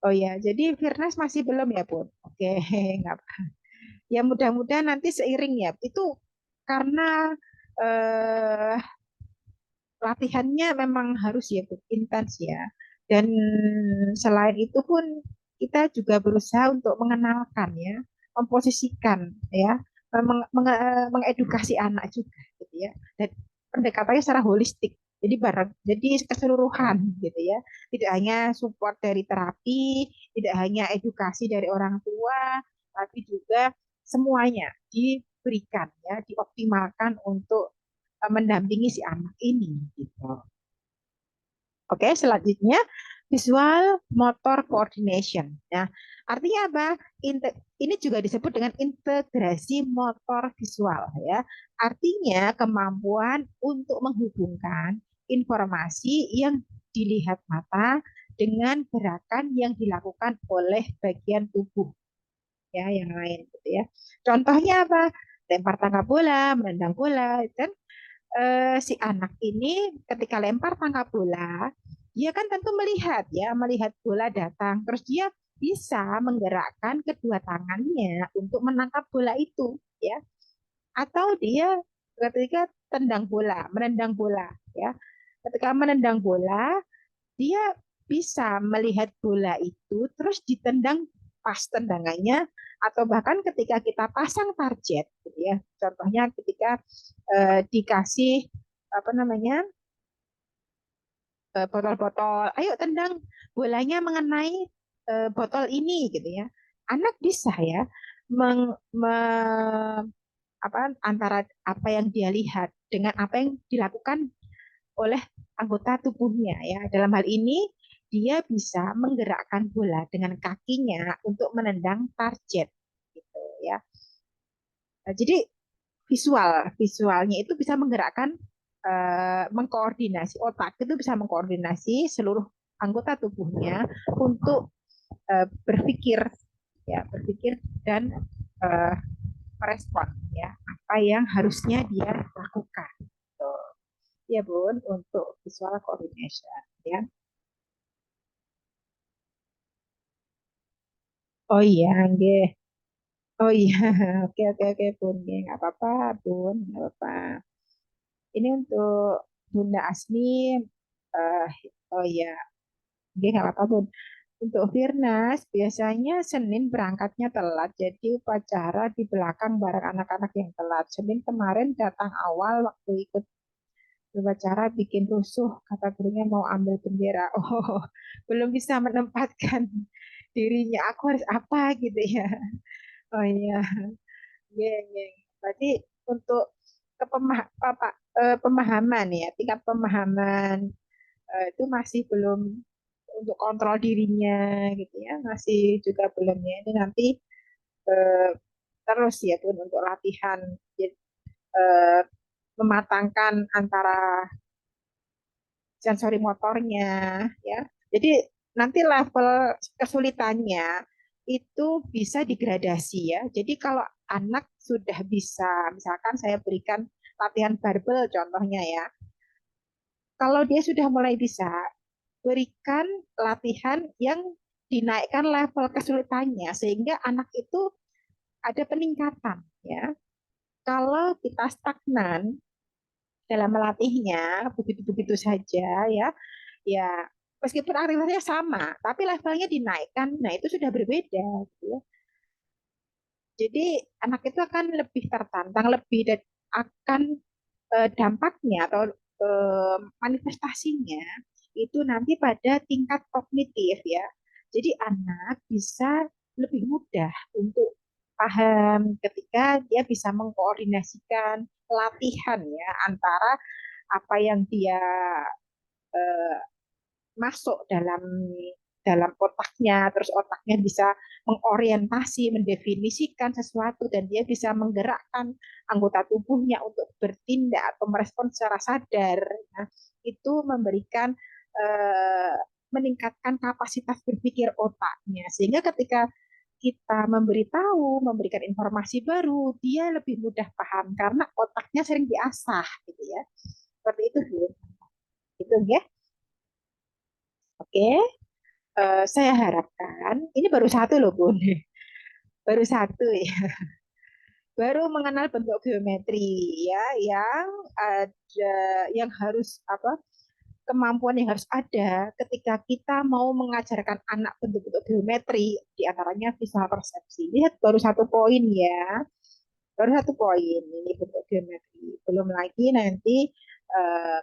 Oh ya, jadi Firnas masih belum ya Bun. Oke, nggak apa. Ya mudah-mudahan nanti seiring ya. Itu karena eh, latihannya memang harus ya Bu, intens ya. Dan selain itu pun kita juga berusaha untuk mengenalkan ya, memposisikan ya, mengedukasi anak juga gitu ya. Dan pendekatannya secara holistik. Jadi bareng, jadi keseluruhan gitu ya. Tidak hanya support dari terapi, tidak hanya edukasi dari orang tua, tapi juga semuanya diberikan ya, dioptimalkan untuk mendampingi si anak ini gitu. Oke, selanjutnya visual motor coordination. Nah, artinya apa? Ini juga disebut dengan integrasi motor visual ya. Artinya kemampuan untuk menghubungkan informasi yang dilihat mata dengan gerakan yang dilakukan oleh bagian tubuh ya yang lain gitu ya. Contohnya apa? Lempar tangkap bola, menendang bola, dan si anak ini ketika lempar tangkap bola, dia kan tentu melihat ya, melihat bola datang, terus dia bisa menggerakkan kedua tangannya untuk menangkap bola itu, ya. Atau dia ketika tendang bola, menendang bola, ya. Ketika menendang bola, dia bisa melihat bola itu terus ditendang pas tendangannya atau bahkan ketika kita pasang target gitu ya. Contohnya ketika dikasih apa namanya botol-botol, ayo tendang bolanya mengenai botol ini gitu ya. Anak bisa ya meng, me- apa antara apa yang dia lihat dengan apa yang dilakukan oleh anggota tubuhnya ya. Dalam hal ini dia bisa menggerakkan bola dengan kakinya untuk menendang target gitu ya. Nah, jadi visualnya itu bisa menggerakkan mengkoordinasi otak itu bisa mengkoordinasi seluruh anggota tubuhnya untuk berpikir ya berpikir dan uh, merespon ya apa yang harusnya dia lakukan. Gitu. Ya Bun, untuk visual coordination ya. Oh iya, nggih. Oh iya, oke oke oke Bun, nggih nggak apa-apa Bun, nggak apa-apa. Ini untuk Bunda Asmi, eh oh iya, nggih nggak apa-apa Bun. Untuk Firnas, biasanya Senin berangkatnya telat, jadi upacara di belakang bareng anak-anak yang telat. Senin kemarin datang awal waktu ikut upacara bikin rusuh, kata gurunya mau ambil bendera. Oh, belum bisa menempatkan dirinya. Aku harus apa gitu ya. Oh iya, iya, iya. Berarti untuk pemahaman ya, tingkat pemahaman itu masih belum untuk kontrol dirinya gitu ya, masih juga belum ya. Ini nanti eh, terus ya pun untuk latihan jadi, eh, mematangkan antara sensori motornya ya. Jadi nanti level kesulitannya itu bisa digradasi ya. Jadi kalau anak sudah bisa, misalkan saya berikan latihan barbel contohnya ya. Kalau dia sudah mulai bisa, berikan latihan yang dinaikkan level kesulitannya sehingga anak itu ada peningkatan ya. Kalau kita stagnan dalam melatihnya begitu-begitu saja ya, ya meskipun aktivitasnya sama, tapi levelnya dinaikkan, nah itu sudah berbeda. Gitu ya. Jadi anak itu akan lebih tertantang, lebih dan akan dampaknya atau manifestasinya itu nanti pada tingkat kognitif ya. Jadi anak bisa lebih mudah untuk paham ketika dia bisa mengkoordinasikan latihan ya antara apa yang dia eh, masuk dalam otaknya, terus otaknya bisa mengorientasi, mendefinisikan sesuatu, dan dia bisa menggerakkan anggota tubuhnya untuk bertindak atau merespon secara sadar. Nah, itu memberikan eh, meningkatkan kapasitas berpikir otaknya, sehingga ketika kita memberitahu, memberikan informasi baru, dia lebih mudah paham karena otaknya sering diasah, gitu ya. Seperti itu, Bu. Itu ya. Oke. Saya harapkan ini baru satu loh Bun, baru satu ya, baru mengenal bentuk geometri ya, yang ada, yang harus apa, kemampuan yang harus ada ketika kita mau mengajarkan anak bentuk-bentuk geometri, diantaranya visual persepsi. Lihat baru satu poin ya, baru satu poin ini bentuk geometri. Belum lagi nanti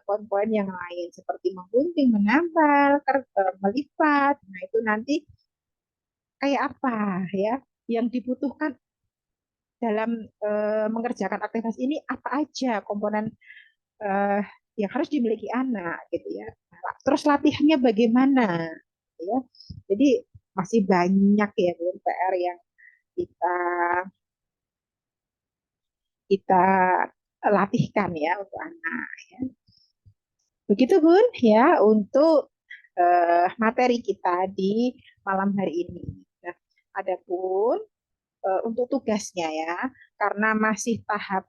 poin-poin yang lain seperti menggunting, menambal, melipat. Nah itu nanti kayak apa ya yang dibutuhkan dalam mengerjakan aktivitas ini, apa aja komponen eh, yang harus dimiliki anak gitu ya. Terus latihannya bagaimana gitu ya. Jadi masih banyak ya PR yang kita kita latihkan ya untuk anak ya. Begitu Bun ya untuk materi kita di malam hari ini. Nah, adapun untuk tugasnya ya, karena masih tahap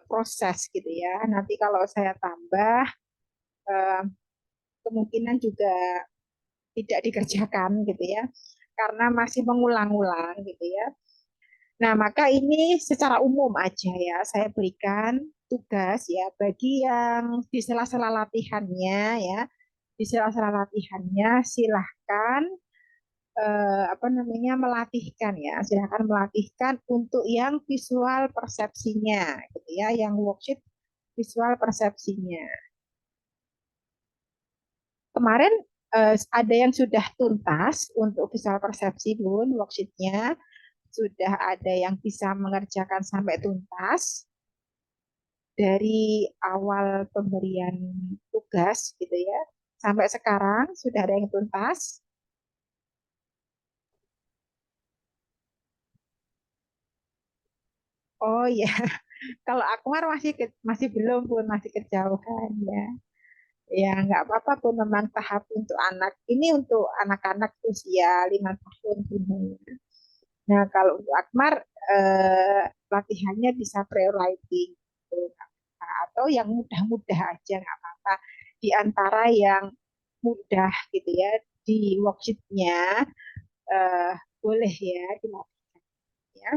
proses gitu ya. Nanti kalau saya tambah, eh, kemungkinan juga tidak dikerjakan gitu ya, karena masih mengulang-ulang gitu ya. Nah, maka ini secara umum aja ya, saya berikan tugas ya bagi yang di sela-sela latihannya ya, di sela-sela latihannya silahkan apa namanya melatihkan ya, silahkan melatihkan untuk yang visual persepsinya gitu ya, yang worksheet visual persepsinya. Kemarin ada yang sudah tuntas untuk visual persepsi Bun, worksheetnya sudah ada yang bisa mengerjakan sampai tuntas dari awal pemberian tugas gitu ya, sampai sekarang sudah ada yang tuntas. Oh ya, kalau Akmar masih belum Bun, masih kejauhan ya. Ya, nggak apa-apa pun, memang tahap untuk anak. Ini untuk anak-anak usia 5 tahun ini. Nah, kalau untuk Akmar, latihannya bisa pre-writing. Gitu. Atau yang mudah-mudah aja, nggak apa-apa. Di antara yang mudah gitu ya, di worksheet-nya, eh, boleh ya dilakukan. Ya.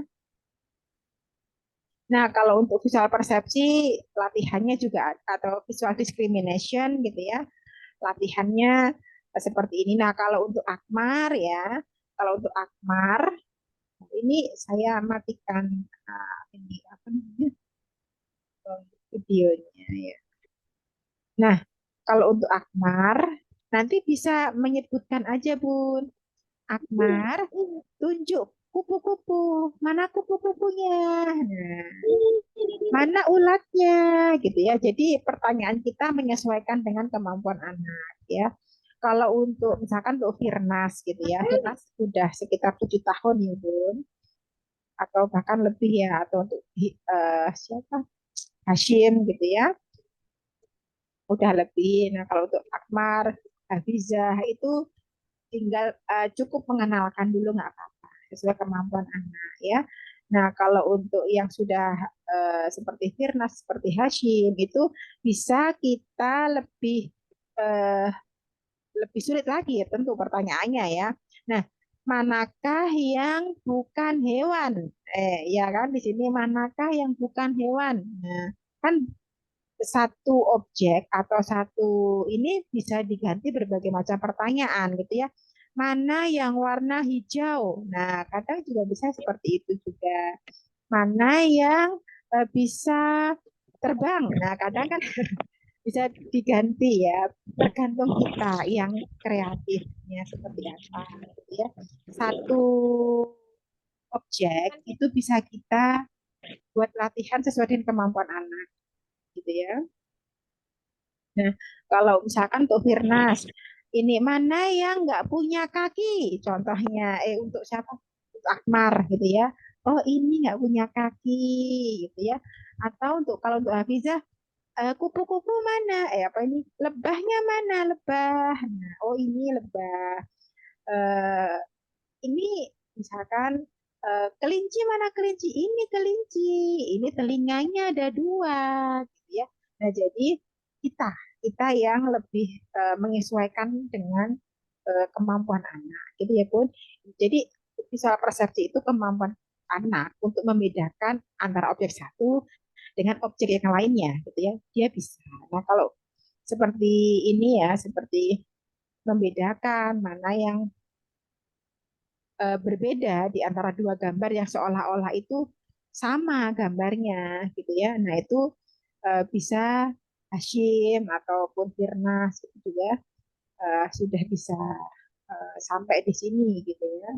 Nah, kalau untuk visual persepsi, latihannya juga atau visual discrimination gitu ya, latihannya seperti ini. Nah, kalau untuk Akmar ya, kalau untuk Akmar ini saya matikan ini apa namanya videonya ya. Nah, kalau untuk Akmar nanti bisa menyebutkan aja Bun. Akmar, tunjuk kupu-kupu. Mana kupu-kupunya? Nah, mana ulatnya? Gitu ya. Jadi pertanyaan kita menyesuaikan dengan kemampuan anak ya. Kalau untuk misalkan untuk Firnas gitu ya, Firnas sudah sekitar 7 tahun ya Bun, atau bahkan lebih ya, atau untuk siapa, Hashim gitu ya, udah lebih. Nah kalau untuk Akmar, Hafizah itu tinggal cukup mengenalkan dulu nggak apa-apa sesuai kemampuan anak ya. Nah kalau untuk yang sudah seperti Firnas, seperti Hashim itu bisa kita eh, lebih sulit lagi ya tentu pertanyaannya ya. Nah, manakah yang bukan hewan? Ya kan di sini manakah yang bukan hewan? Nah, kan satu objek atau satu ini bisa diganti berbagai macam pertanyaan gitu ya. Mana yang warna hijau? Nah, kadang juga bisa seperti itu juga. Mana yang bisa terbang. Nah, kadang kan bisa diganti ya, tergantung kita yang kreatifnya seperti apa gitu ya. Satu objek itu bisa kita buat latihan sesuai dengan kemampuan anak gitu ya. Nah, kalau misalkan untuk Firnas, ini mana yang nggak punya kaki? Contohnya, untuk siapa? Untuk Akmar gitu ya. Oh, ini nggak punya kaki gitu ya. Atau untuk kalau untuk Hafizah, kupu-kupu mana? Apa ini? Lebahnya mana? Lebah. Nah, oh ini lebah. Eh, ini misalkan, kelinci mana kelinci? Ini kelinci. Ini telinganya ada dua, gitu ya. Nah, jadi kita kita yang lebih menyesuaikan dengan kemampuan anak, gitu ya Bun. Jadi visual persepsi itu kemampuan anak untuk membedakan antara objek satu dengan objek yang lainnya, gitu ya. Dia bisa. Nah, kalau seperti ini ya, seperti membedakan mana yang berbeda di antara dua gambar yang seolah-olah itu sama gambarnya gitu ya. Nah, itu bisa Hashim ataupun Firnas itu juga sudah bisa sampai di sini gitu ya.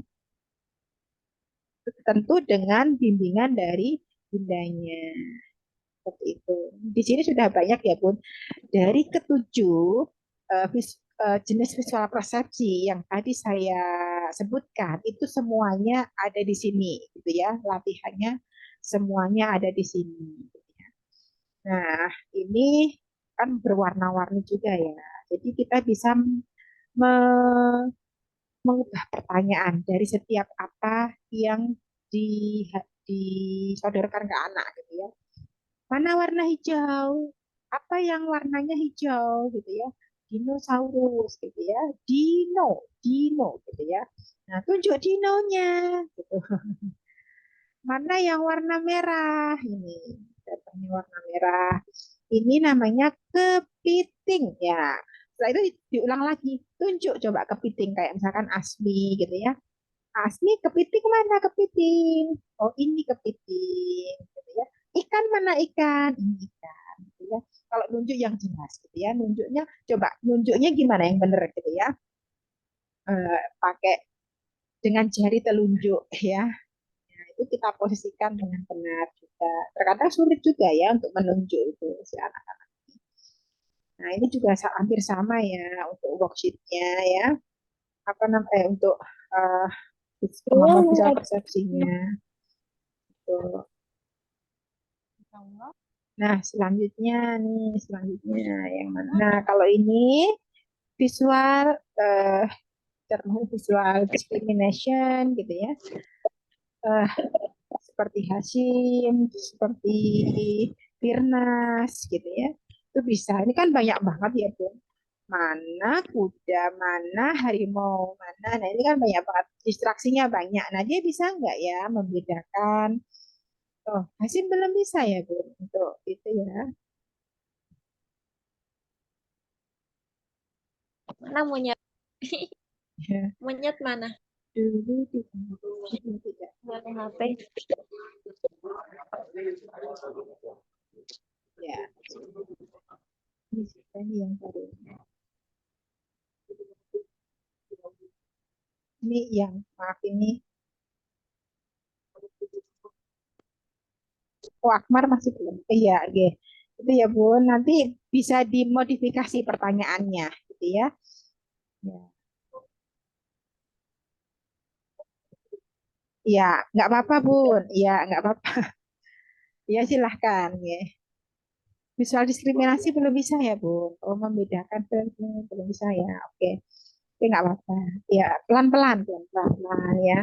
Tentu dengan bimbingan dari bundanya. Seperti itu. Di sini sudah banyak ya Bun. Dari ketujuh jenis visual persepsi yang tadi saya sebutkan, itu semuanya ada di sini, gitu ya. Latihannya semuanya ada di sini. Nah, ini kan berwarna-warni juga ya. Jadi kita bisa me- mengubah pertanyaan dari setiap apa yang di, disodorkan ke anak, gitu ya. Mana warna hijau? Apa yang warnanya hijau gitu ya? Dinosaurus gitu ya. Dino gitu ya. Nah, tunjuk dinonya gitu. Mana yang warna merah? Ini datangnya warna merah. Ini namanya kepiting ya. Setelah itu diulang lagi. Tunjuk coba kepiting kayak misalkan Asmi gitu ya. Asmi kepiting mana kepiting? Oh ini kepiting gitu ya. Ikan mana ikan? Ini ikan gitu ya. Kalau nunjuk yang jelas gitu ya. Nunjuknya coba nunjuknya gimana yang benar gitu ya. Pakai dengan jari telunjuk ya. Nah, itu kita posisikan dengan benar juga. Terkadang sulit juga ya untuk menunjuk itu si anak. Nah ini juga hampir sama ya untuk worksheetnya ya. Apa namanya untuk uh, kemampuan visual persepsinya. Tuh. Nah, selanjutnya yang mana? Nah, kalau ini visual eh visual discrimination gitu ya. Eh, seperti Hashim, seperti Firnas gitu ya. Itu bisa. Ini kan banyak banget ya, Bu. Mana kuda, mana harimau, mana. Nah, ini kan banyak banget. Distraksinya banyak. Nah, dia bisa nggak ya membedakan? Oh, Hashim belum bisa ya, Bu, untuk itu ya. Mana monyet? Monyet mana? Dulu tidak. Mana HP? Ya, ini yang baru. Ini yang maaf ini. Oh, Akmar masih belum. Iya, oke. Itu ya, Bu. Nanti bisa dimodifikasi pertanyaannya, gitu ya. Ya, ya nggak apa-apa, Bun. Ya, nggak apa-apa. Ya, silahkan. Ya. Visual diskriminasi belum bisa ya, Bun. Oh, membedakan belum bisa ya. Oke. Oke, nggak apa-apa. Ya, pelan-pelan, pelan-pelan ya.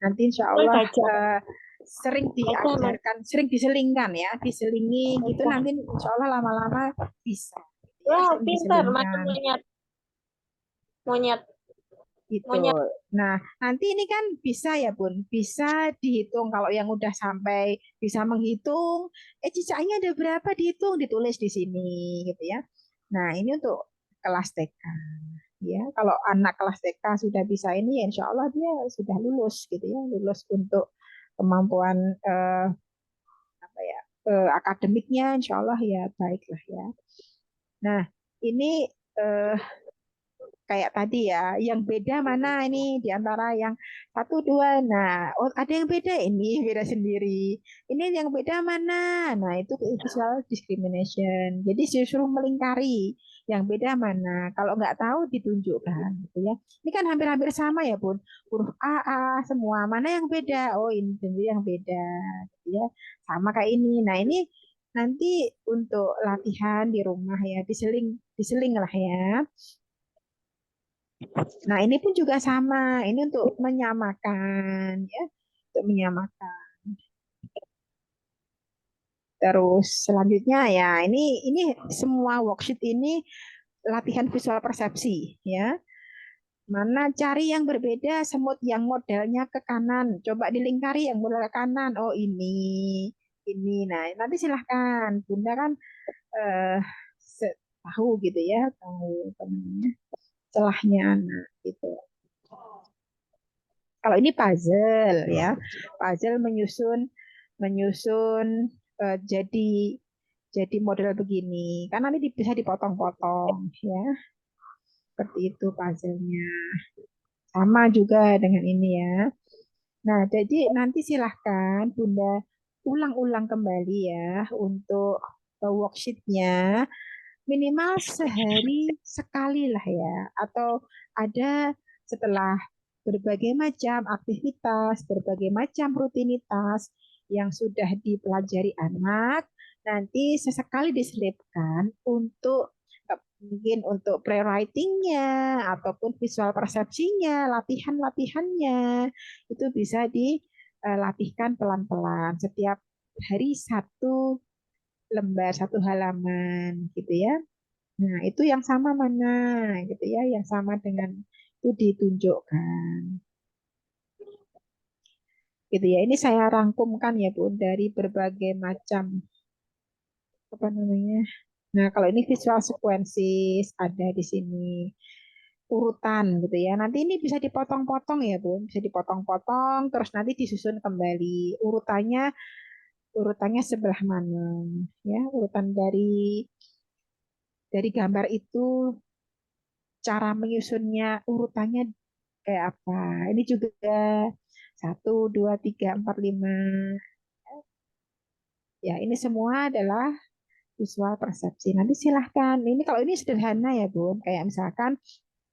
Nanti insya Nah, Allah gajah. sering Gajah, Mas. diajarkan, sering diselingkan ya, diselingi gitu Gajah. nanti insya Allah lama-lama bisa. Ya, Wah, sering pintar. Macam diselingkan monyet. Monyet. gitu. Monyet. Nah, nanti ini kan bisa ya Bun, bisa dihitung kalau yang udah sampai bisa menghitung, cicaknya ada berapa dihitung, ditulis di sini gitu ya. Nah, ini untuk kelas TK. Ya, kalau anak kelas TK sudah bisa ini, ya insya Allah dia sudah lulus gitu ya, lulus untuk kemampuan apa ya? akademiknya insya Allah ya baiklah ya. Nah, ini eh, kayak tadi ya, yang beda mana ini di antara yang satu dua. Nah, oh ada yang beda ini beda sendiri. Ini yang beda mana? Nah, itu visual discrimination. Jadi disuruh melingkari yang beda mana. Kalau nggak tahu ditunjukkan, gitu ya. Ini kan hampir-hampir sama ya, Bun. Huruf A, A semua. Mana yang beda? Oh, ini yang beda, gitu ya. Sama kayak ini. Nah, ini nanti untuk latihan di rumah ya, diseling, diseling lah ya. Nah, ini pun juga sama. Ini untuk menyamakan ya, untuk menyamakan. Terus selanjutnya ya, ini semua worksheet ini latihan visual persepsi ya. Mana cari yang berbeda, semut yang modelnya ke kanan. Coba dilingkari yang model ke kanan. Oh, ini. Nah, nanti silahkan. Bunda kan eh, tahu gitu ya, tahu apa namanya, celahnya anak gitu. Kalau ini puzzle ya, puzzle menyusun menyusun jadi model begini. Kan nanti bisa dipotong-potong ya, seperti itu puzzle-nya. Sama juga dengan ini ya. Nah, jadi nanti silahkan Bunda ulang-ulang kembali ya untuk worksheet-nya minimal sehari sekali lah ya, atau ada setelah berbagai macam aktivitas, berbagai macam rutinitas yang sudah dipelajari anak, nanti sesekali diselipkan untuk mungkin untuk pre-writing-nya ataupun visual persepsinya, latihan-latihannya itu bisa dilatihkan pelan-pelan setiap hari satu lembar, satu halaman gitu ya. Nah, itu yang sama mana gitu ya, yang sama dengan itu ditunjukkan gitu ya. Ini saya rangkumkan ya Bu dari berbagai macam apa namanya. Nah, kalau ini visual sequences ada di sini urutan gitu ya. Nanti ini bisa dipotong-potong ya Bu, bisa dipotong-potong terus nanti disusun kembali urutannya sebelah mana ya, urutan dari gambar itu cara menyusunnya urutannya kayak apa. Ini juga satu, dua, tiga, empat, lima. Ya, ini semua adalah visual persepsi. Nanti silahkan. Ini kalau ini sederhana ya, Bun. Kayak misalkan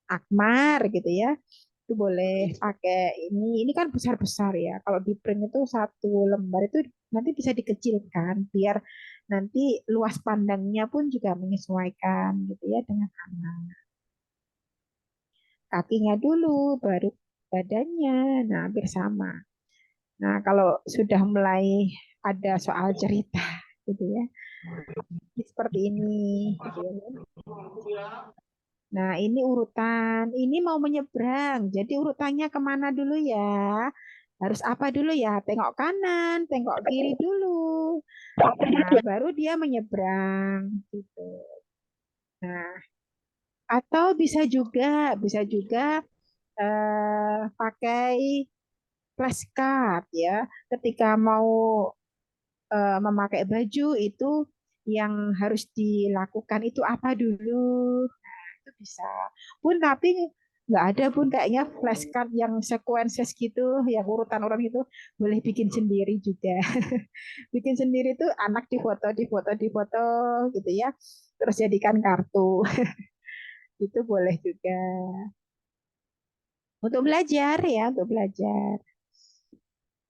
Akmar gitu ya. Itu boleh pakai ini. Ini kan besar-besar ya. Kalau di print itu satu lembar itu nanti bisa dikecilkan biar nanti luas pandangnya pun juga menyesuaikan gitu ya dengan anak. Kakinya dulu, baru badannya. Nah, hampir sama. Nah, kalau sudah mulai ada soal cerita gitu ya, ini seperti ini. Gitu ya. Nah, ini urutan, ini mau menyeberang. Jadi urutannya kemana dulu ya? Harus apa dulu ya? Tengok kanan, tengok kiri dulu. Nah, baru dia menyeberang gitu. Nah, atau bisa juga pakai flashcard ya. Ketika mau memakai baju itu yang harus dilakukan itu apa dulu. Nah, itu bisa. Pun tapi nggak ada pun kayaknya flashcard yang sequences gitu, yang urutan orang itu boleh bikin sendiri juga. Bikin sendiri tuh anak difoto, difoto, difoto gitu ya. Terus jadikan kartu. Itu boleh juga. Untuk belajar ya, untuk belajar.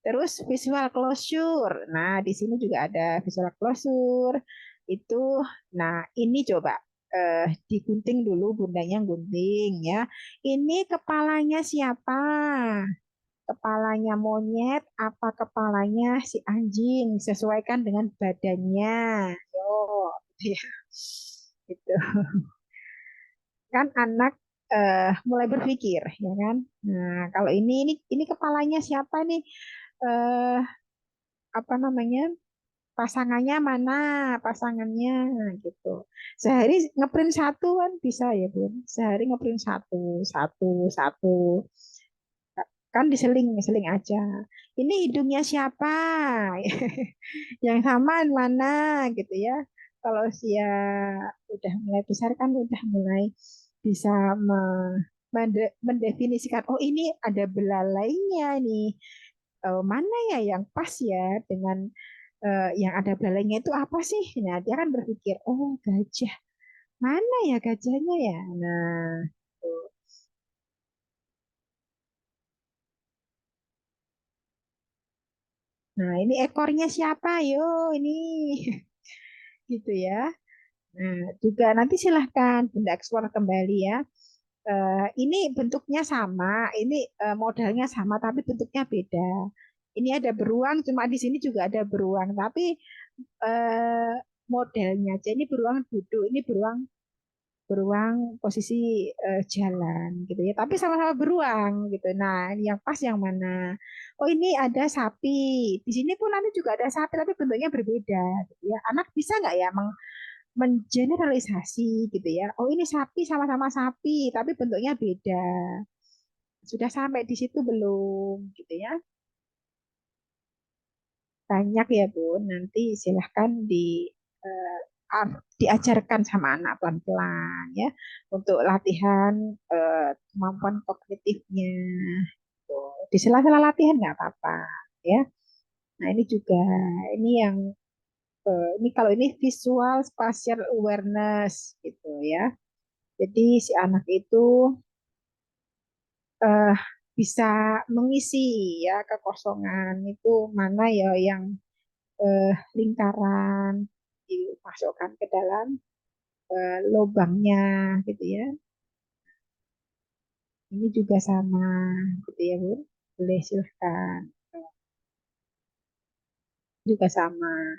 Terus visual closure. Nah, di sini juga ada visual closure. Itu, nah ini coba digunting dulu, bundanya gunting ya. Ini kepalanya siapa? Kepalanya monyet, apa kepalanya si anjing? Sesuaikan dengan badannya. Yo, gitu ya. Gitu. Kan anak mulai berpikir, ya kan? Nah, kalau ini kepalanya siapa nih? Eh, apa namanya, pasangannya mana, pasangannya gitu. Sehari ngeprint satu kan bisa ya Bun, sehari ngeprint satu satu satu kan diseling aja. Ini hidungnya siapa? Yang sama mana gitu ya. Kalau usia udah mulai besar kan udah mulai bisa mendefinisikan, oh ini ada belalainya nih. Mana ya yang pas ya dengan yang ada belalainya itu apa sih? Nah, dia kan berpikir, oh gajah. Mana ya gajahnya ya? Nah, tuh. Nah, ini ekornya siapa? Yo, ini gitu ya. Nah, juga nanti silahkan Bunda eksplor kembali ya. Ini bentuknya sama, ini modelnya sama, tapi bentuknya beda. Ini ada beruang, cuma di sini juga ada beruang, tapi eh, modelnya aja. Ini beruang duduk, ini beruang beruang posisi jalan gitu ya. Tapi sama-sama beruang gitu. Nah, ini yang pas yang mana? Oh, ini ada sapi. Di sini pun nanti juga ada sapi, tapi bentuknya berbeda gitu ya. Anak bisa nggak ya mengeneralisasi gitu ya. Oh, ini sapi sama-sama sapi, tapi bentuknya beda. Sudah sampai di situ belum gitu ya. Banyak ya Bun, nanti silahkan eh, diajarkan sama anak pelan-pelan ya untuk latihan kemampuan kognitifnya. Tuh. Di sela-sela latihan nggak apa-apa ya. Nah ini juga ini yang ini kalau ini visual spatial awareness gitu ya. Jadi si anak itu eh, bisa mengisi ya kekosongan itu mana ya yang lingkaran dimasukkan ke dalam lubangnya gitu ya. Ini juga sama gitu ya Bu. Boleh silahkan. Juga sama.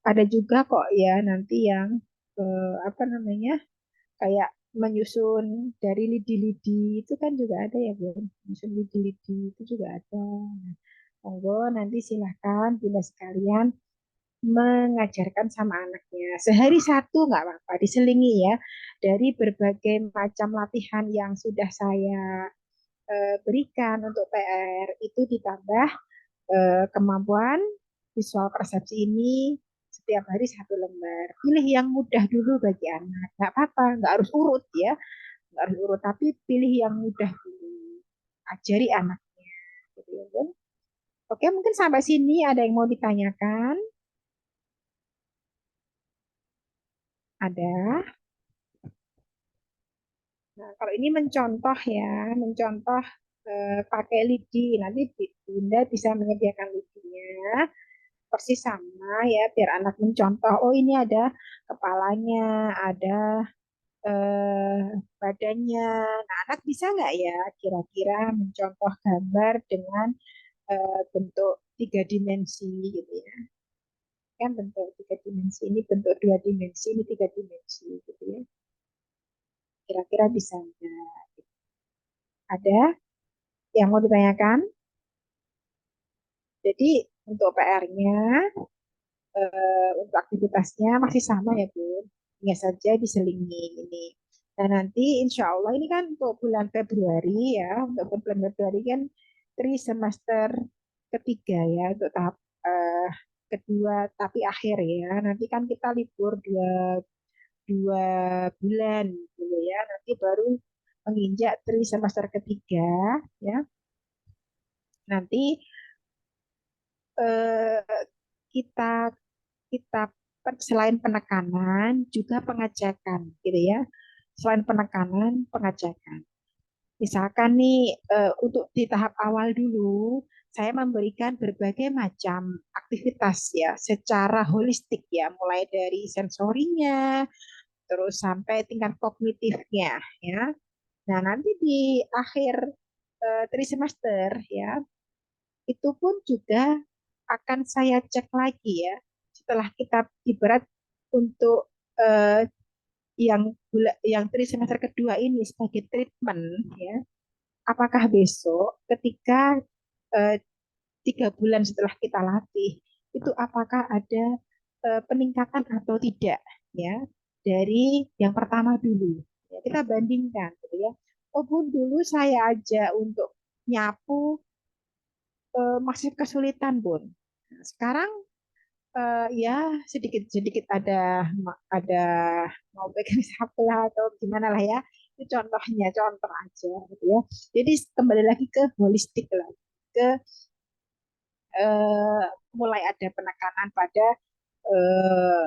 Ada juga kok ya nanti yang apa namanya kayak menyusun dari lidi-lidi itu kan juga ada ya Bu. Menyusun lidi-lidi itu juga ada. Nah, monggo nanti silahkan bila sekalian mengajarkan sama anaknya. Sehari satu nggak apa-apa, diselingi ya. Dari berbagai macam latihan yang sudah saya berikan untuk PR, itu ditambah kemampuan visual persepsi ini setiap hari satu lembar. Pilih yang mudah dulu bagi anak. Nggak apa-apa, nggak harus urut ya. Nggak harus urut, tapi pilih yang mudah dulu. Ajari anaknya. Gitu ya, Bun. Oke, mungkin sampai sini ada yang mau ditanyakan? Ada. Nah, kalau ini mencontoh ya, mencontoh pakai lidi. Nanti Bunda bisa menyediakan lidinya persis sama ya, biar anak mencontoh. Oh, ini ada kepalanya, ada eh, badannya. Nah, anak bisa nggak ya kira-kira mencontoh gambar dengan bentuk tiga dimensi gitu ya. Kan bentuk tiga dimensi, ini bentuk dua dimensi, ini tiga dimensi gitu ya. Kira-kira bisa nggak? Ada yang mau ditanyakan? Jadi untuk PR-nya, untuk aktivitasnya masih sama ya Bu. Hanya saja diselingi ini. Nah nanti insya Allah ini kan untuk bulan Februari ya, untuk bulan Februari kan semester ketiga ya, untuk tahap eh, kedua tapi akhir ya. Nanti kan kita libur dua bulan dulu ya, nanti baru menginjak semester ketiga ya. Nanti eh, kita kita selain penekanan juga pengecekan gitu ya. Selain penekanan, pengecekan. Misalkan nih untuk di tahap awal dulu saya memberikan berbagai macam aktivitas ya secara holistik ya, mulai dari sensorinya terus sampai tingkat kognitifnya ya. Nah, nanti di akhir trimester ya, itu pun juga akan saya cek lagi ya setelah kita ibarat untuk eh, yang semester kedua ini sebagai treatment ya, apakah besok ketika eh, 3 bulan setelah kita latih itu apakah ada peningkatan atau tidak ya dari yang pertama dulu ya, kita bandingkan gitu ya. Oh Bun, dulu saya aja untuk nyapu masih kesulitan, Bun. Nah, sekarang ya sedikit-sedikit ada mau pegang sapu lah atau gimana lah ya. Itu contohnya, contoh aja gitu ya. Jadi kembali lagi ke holistik lah, ke eh, mulai ada penekanan pada eh,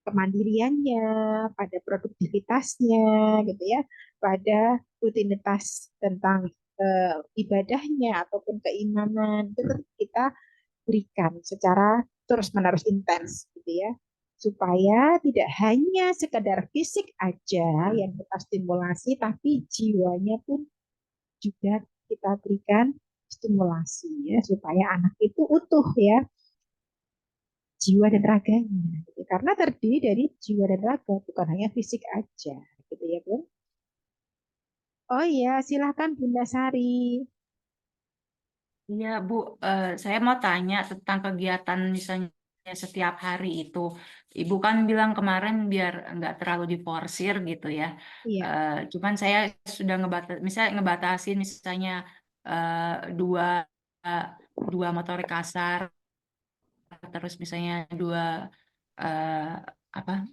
kemandiriannya, pada produktivitasnya, gitu ya, pada rutinitas tentang ibadahnya ataupun keimanan itu kita berikan secara terus-menerus intens, gitu ya, supaya tidak hanya sekedar fisik aja yang kita stimulasi, tapi jiwanya pun juga kita berikan stimulasi ya, supaya anak itu utuh ya, jiwa dan raganya gitu. Karena terdiri dari jiwa dan raga, bukan hanya fisik aja gitu ya Bun. Oh iya, silahkan Bunda Sari. Iya, Bu, saya mau tanya tentang kegiatan misalnya setiap hari itu. Ibu kan bilang kemarin biar nggak terlalu diforsir gitu ya. Iya. Cuman saya sudah misalnya ngebatasin misalnya eh, dua eh, dua motorik kasar, terus misalnya dua eh, apa,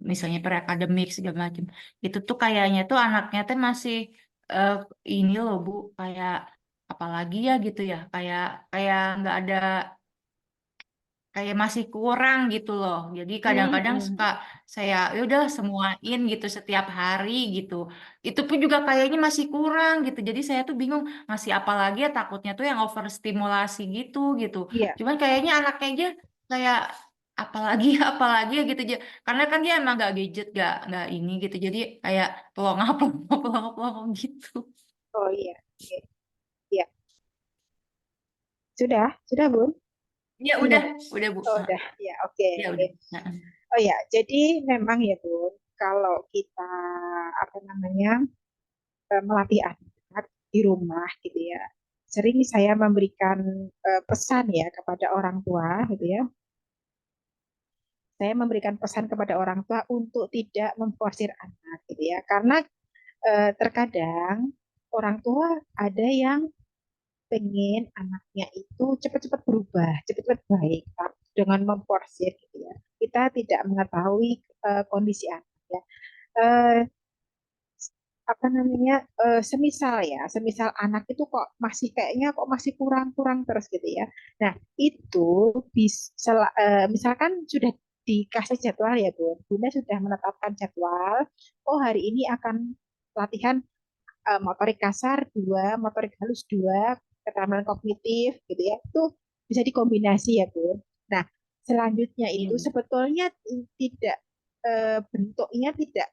misalnya perakademik segala macam. Itu tuh kayaknya tuh anaknya tuh masih eh, ini loh Bu, kayak apalagi ya gitu ya, kayak kayak nggak ada, kayak masih kurang gitu loh. Jadi kadang-kadang suka saya ya udah semuain gitu setiap hari gitu. Itu pun juga kayaknya masih kurang gitu. Jadi saya tuh bingung ngasih apa lagi ya, takutnya tuh yang overstimulasi gitu gitu. Iya. Cuman kayaknya anaknya aja kayak apalagi apalagi ya gitu aja. Karena kan dia emang gak gadget, gak ini gitu. Jadi kayak pelongo pelongo pelongo pelongo gitu. Oh iya. Iya. Iya. Sudah Bun? Ya Sudah. udah Bu. Oh, udah. Ya, oke. Ya udah. Oh ya, jadi memang ya Bun, kalau kita apa namanya melatih anak di rumah gitu ya, sering saya memberikan pesan ya kepada orang tua gitu ya. Saya memberikan pesan kepada orang tua untuk tidak memforsir anak gitu ya, karena terkadang orang tua ada yang pengen anaknya itu cepat-cepat berubah, cepat-cepat baik dengan memforsir gitu ya. Kita tidak mengetahui kondisi anak ya. Eh, apa namanya, semisal ya, semisal anak itu kok masih kayaknya kok masih kurang-kurang terus gitu ya. Nah, itu bisa misalkan sudah dikasih jadwal ya Bu. Bunda sudah menetapkan jadwal. Oh, hari ini akan latihan motorik kasar dua, motorik halus dua, keterampilan kognitif gitu ya. Itu bisa dikombinasi ya Bu. Nah, selanjutnya itu Iya. sebetulnya tidak bentuknya tidak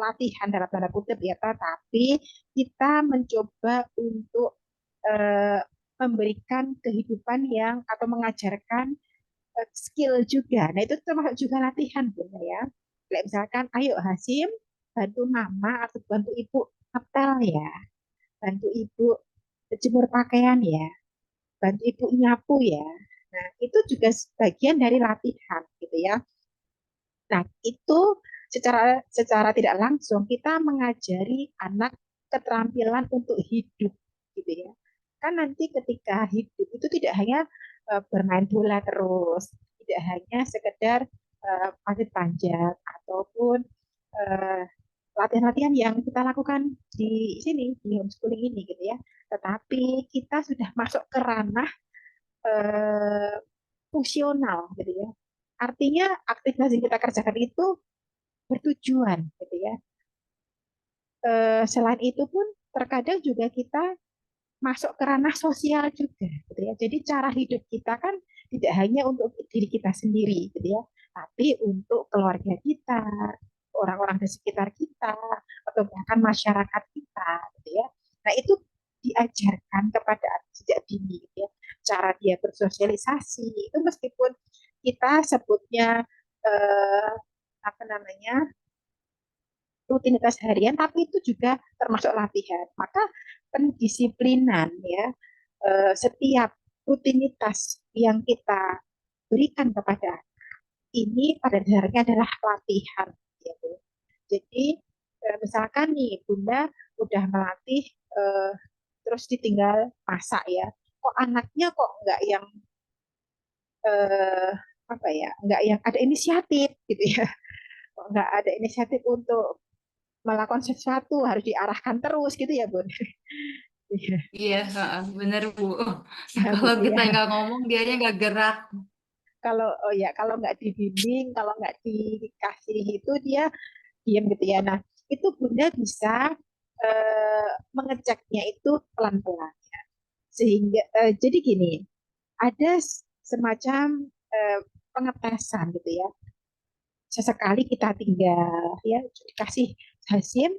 latihan dalam tanda kutip ya, tapi kita mencoba untuk eh, memberikan kehidupan yang atau mengajarkan skill juga. Nah, itu termasuk juga latihan, Bun ya. Kayak misalkan, ayo Hasim, bantu mama atau bantu ibu ngepel ya, bantu ibu jemur pakaian ya, bantu ibu nyapu ya. Nah, itu juga bagian dari latihan gitu ya. Nah, itu secara secara tidak langsung kita mengajari anak keterampilan untuk hidup gitu ya. Kan nanti ketika hidup itu tidak hanya bermain bola terus, tidak hanya sekedar panjat-panjat ataupun eh, latihan-latihan yang kita lakukan di sini di homeschooling ini gitu ya. Tetapi kita sudah masuk ke ranah eh, fungsional gitu ya. Artinya aktivitas yang kita kerjakan itu bertujuan gitu ya. Selain itu pun terkadang juga kita masuk ke ranah sosial juga gitu ya. Jadi cara hidup kita kan tidak hanya untuk diri kita sendiri gitu ya, tapi untuk keluarga kita, orang-orang di sekitar kita, atau bahkan masyarakat kita gitu ya. Nah, itu diajarkan kepada anak sejak dini gitu ya. Cara dia bersosialisasi itu meskipun kita sebutnya eh, apa namanya rutinitas harian, tapi itu juga termasuk latihan. Maka pendisiplinan ya, setiap rutinitas yang kita berikan kepada ini pada dasarnya adalah latihan. Gitu. Jadi misalkan nih Bunda udah melatih terus ditinggal masak ya. kok anaknya kok nggak yang apa ya, nggak yang ada inisiatif gitu ya, kok nggak ada inisiatif untuk melakukan sesuatu, harus diarahkan terus gitu ya Bun. Iya. Iya, heeh, bener Bu. Ya, Kalau gitu kita ya. nggak ngomong, dianya nggak gerak. Kalau oh ya, kalau nggak dibimbing, kalau nggak dikasih itu dia diam gitu ya. Nah, itu Bunda bisa mengeceknya itu pelan-pelan. Sehingga jadi gini, ada semacam pengetesan gitu ya. Sesekali kita tinggal ya dikasih Hasim,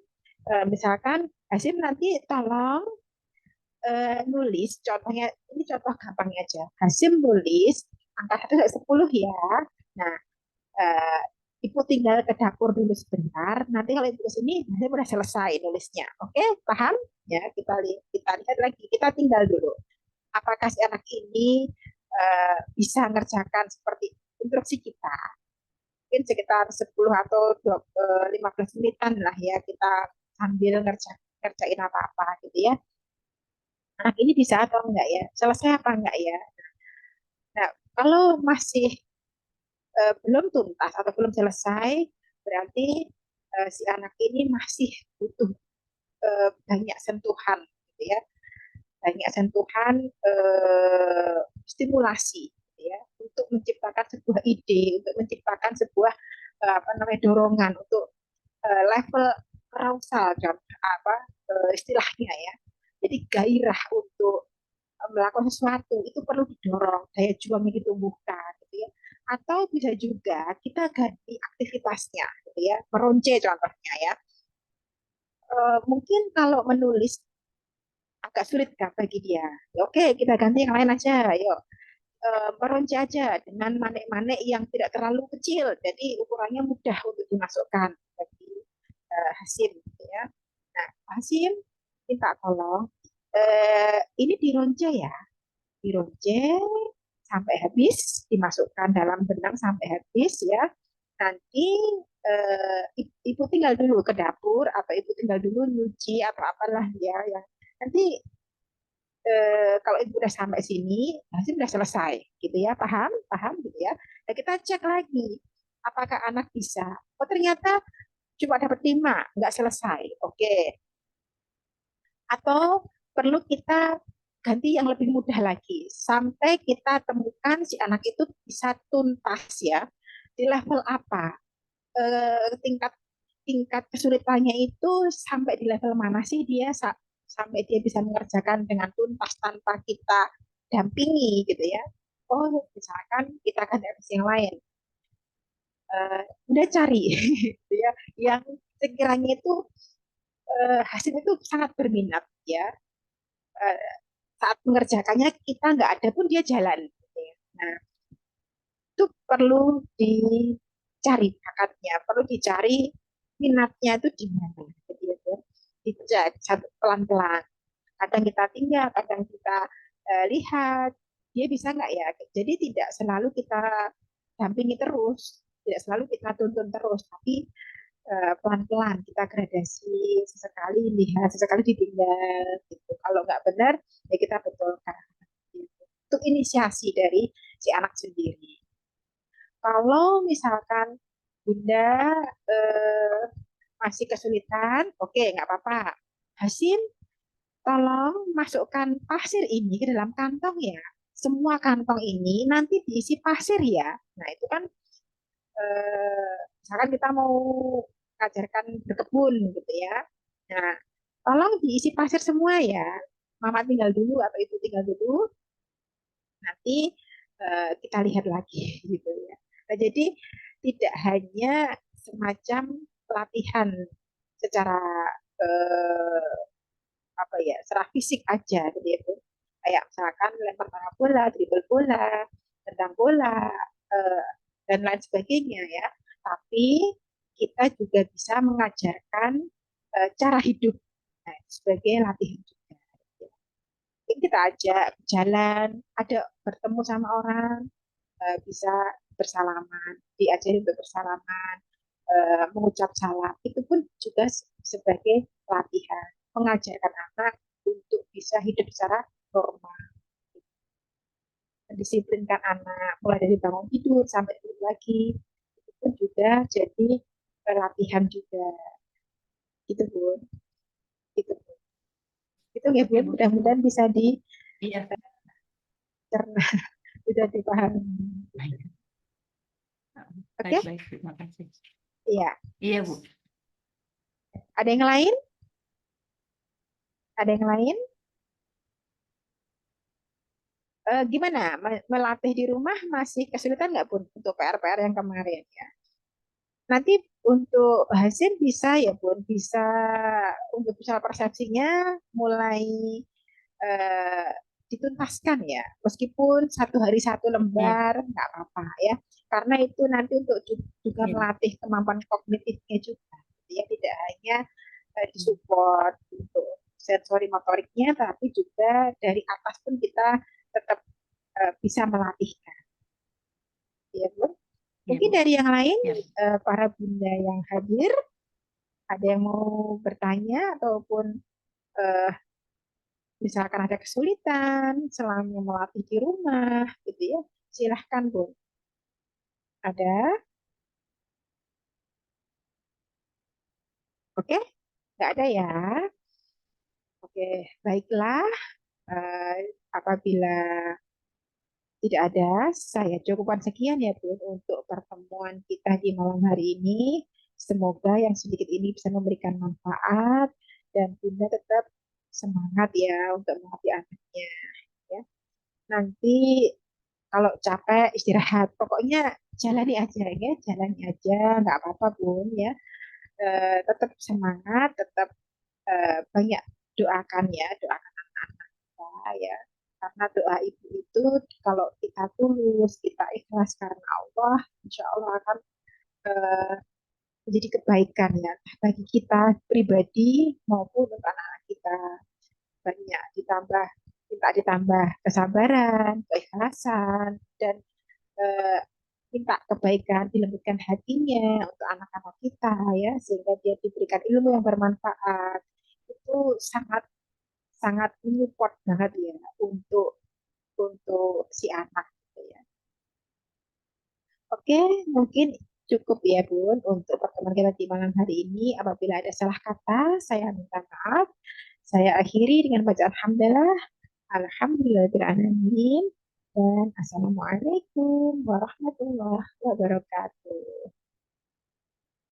misalkan Hasim nanti tolong nulis contohnya, ini contoh gampangnya aja. Hasim nulis angka 1 sampai 10 ya. Nah, eh, Ibu tinggal ke dapur dulu sebentar. Nanti kalau Ibu kesini, Hasim udah selesai nulisnya. Oke, paham? Ya, kita lihat lagi. Kita tinggal dulu. Apakah si anak ini bisa mengerjakan seperti instruksi kita? Mungkin sekitar 10 atau 15 menitan lah ya kita sambil ngerjain apa-apa gitu ya. Anak ini bisa atau enggak ya? Selesai apa enggak ya? Nah, kalau masih belum tuntas atau belum selesai, berarti si anak ini masih butuh banyak sentuhan, gitu ya, banyak sentuhan stimulasi, gitu ya, untuk menciptakan sebuah ide, untuk menciptakan sebuah apa namanya dorongan untuk level arousal, apa istilahnya ya. Jadi gairah untuk melakukan sesuatu itu perlu didorong, daya juangnya ditumbuhkan gitu ya. Atau bisa juga kita ganti aktivitasnya gitu ya, meronce contohnya ya. Mungkin kalau menulis agak sulit kan bagi dia, ya oke kita ganti yang lain aja, yuk meronce aja dengan manik-manik yang tidak terlalu kecil, jadi ukurannya mudah untuk dimasukkan bagi Hasim gitu ya. Nah, Hasim minta tolong ini dironce ya, dironce sampai habis, dimasukkan dalam benang sampai habis ya. Nanti ibu tinggal dulu ke dapur atau ibu tinggal dulu nyuci atau apalah ya yang nanti kalau ibu udah sampai sini, pasti udah selesai gitu ya, paham? Paham gitu ya. Nah, kita cek lagi apakah anak bisa. Oh ternyata cuma dapat 5, nggak selesai. Oke. Atau perlu kita ganti yang lebih mudah lagi sampai kita temukan si anak itu bisa tuntas ya di level apa, tingkat tingkat kesulitannya itu sampai di level mana sih dia sampai dia bisa mengerjakan dengan tuntas tanpa kita dampingi gitu ya. Oh misalkan kita akan dari yang lain, udah cari gitu ya yang sekiranya itu hasilnya itu sangat berminat ya. Eh, Saat mengerjakannya kita nggak ada pun dia jalan gitu ya. Nah itu perlu dicari bakatnya, perlu dicari minatnya itu di mana gitu ya. Dicek satu pelan-pelan. Kadang kita tinggal, kadang kita lihat dia bisa nggak ya. Jadi tidak selalu kita dampingi terus, tidak selalu kita tuntun terus, tapi pelan-pelan kita gradasi, sesekali lihat, sesekali ditinggal gitu. Kalau nggak benar ya kita betulkan gitu. Untuk inisiasi dari si anak sendiri. Kalau misalkan Bunda eh, masih kesulitan, oke nggak apa-apa. Hasim, tolong masukkan pasir ini ke dalam kantong ya. Semua kantong ini nanti diisi pasir ya. Nah itu kan misalkan kita mau mengajarkan berkebun gitu ya. Nah, tolong diisi pasir semua ya. Mama tinggal dulu atau ibu tinggal dulu, nanti kita lihat lagi gitu ya. Nah, jadi tidak hanya semacam pelatihan secara eh, apa ya, secara fisik aja gitu ya. Kayak misalkan lempar tangga bola, dribble bola, tendang bola, eh, dan lain sebagainya ya. Tapi kita juga bisa mengajarkan cara hidup, nah, sebagai latihan juga. Jadi kita ajak jalan, ada bertemu sama orang, bisa bersalaman, diajari untuk bersalaman, mengucap salam, itu pun juga sebagai latihan mengajarkan anak untuk bisa hidup secara normal. mendisiplinkan anak mulai dari bangun tidur sampai tidur lagi itu juga jadi latihan juga gitu Bun, gitu itu ya Ya, Bun, Bu. mudah-mudahan bisa Iya. dicerna, bisa dipahami. Baik, Oke, baik, terima kasih. iya. Iya, Bu. Ada yang lain? Ada yang lain? Gimana? Melatih di rumah masih kesulitan nggak Bun untuk PR-PR yang kemarin ya? Nanti untuk hasil bisa ya Bun, bisa untuk misal persepsinya mulai eh, dituntaskan ya, meskipun satu hari satu Iya, lembar nggak apa-apa ya, karena itu nanti untuk juga iya, Bu. melatih kemampuan kognitifnya juga, ya tidak hanya disupport untuk sensori motoriknya, tapi juga dari atas pun kita tetap bisa melatihkan. Ya, Bun. Iya, Mungkin Bu. dari yang lain, Iya. para bunda yang hadir, ada yang mau bertanya ataupun eh, misalkan ada kesulitan selama melatih di rumah, gitu ya, silahkan Bun. Ada? Oke? Nggak ada ya? Oke, baiklah. Eh, Apabila tidak ada, saya cukupkan sekian ya Bun untuk pertemuan kita di malam hari ini. Semoga yang sedikit ini bisa memberikan manfaat dan Bunda tetap semangat ya untuk melatih anaknya. Ya. Nanti kalau capek istirahat, pokoknya jalani aja ya, jalani aja, nggak apa-apa Bun ya. Tetap semangat, tetap banyak doakan ya, doakan kita ya. Karena doa ibu itu kalau kita tulus, kita ikhlas karena Allah, insya Allah akan eh, menjadi kebaikan ya bagi kita pribadi maupun untuk anak-anak kita. Banyak ditambah, kita ditambah kesabaran, keikhlasan, dan eh, minta kebaikan, dilembutkan hatinya untuk anak-anak kita ya, sehingga dia diberikan ilmu yang bermanfaat. Itu sangat sangat menyupport banget ya untuk si anak gitu ya. Oke, mungkin cukup ya Bun untuk pertemuan kita di malam hari ini. Apabila ada salah kata, saya minta maaf. Saya akhiri dengan bacaan alhamdulillah, alhamdulillahirrahmanirrahim, dan assalamualaikum warahmatullahi wabarakatuh.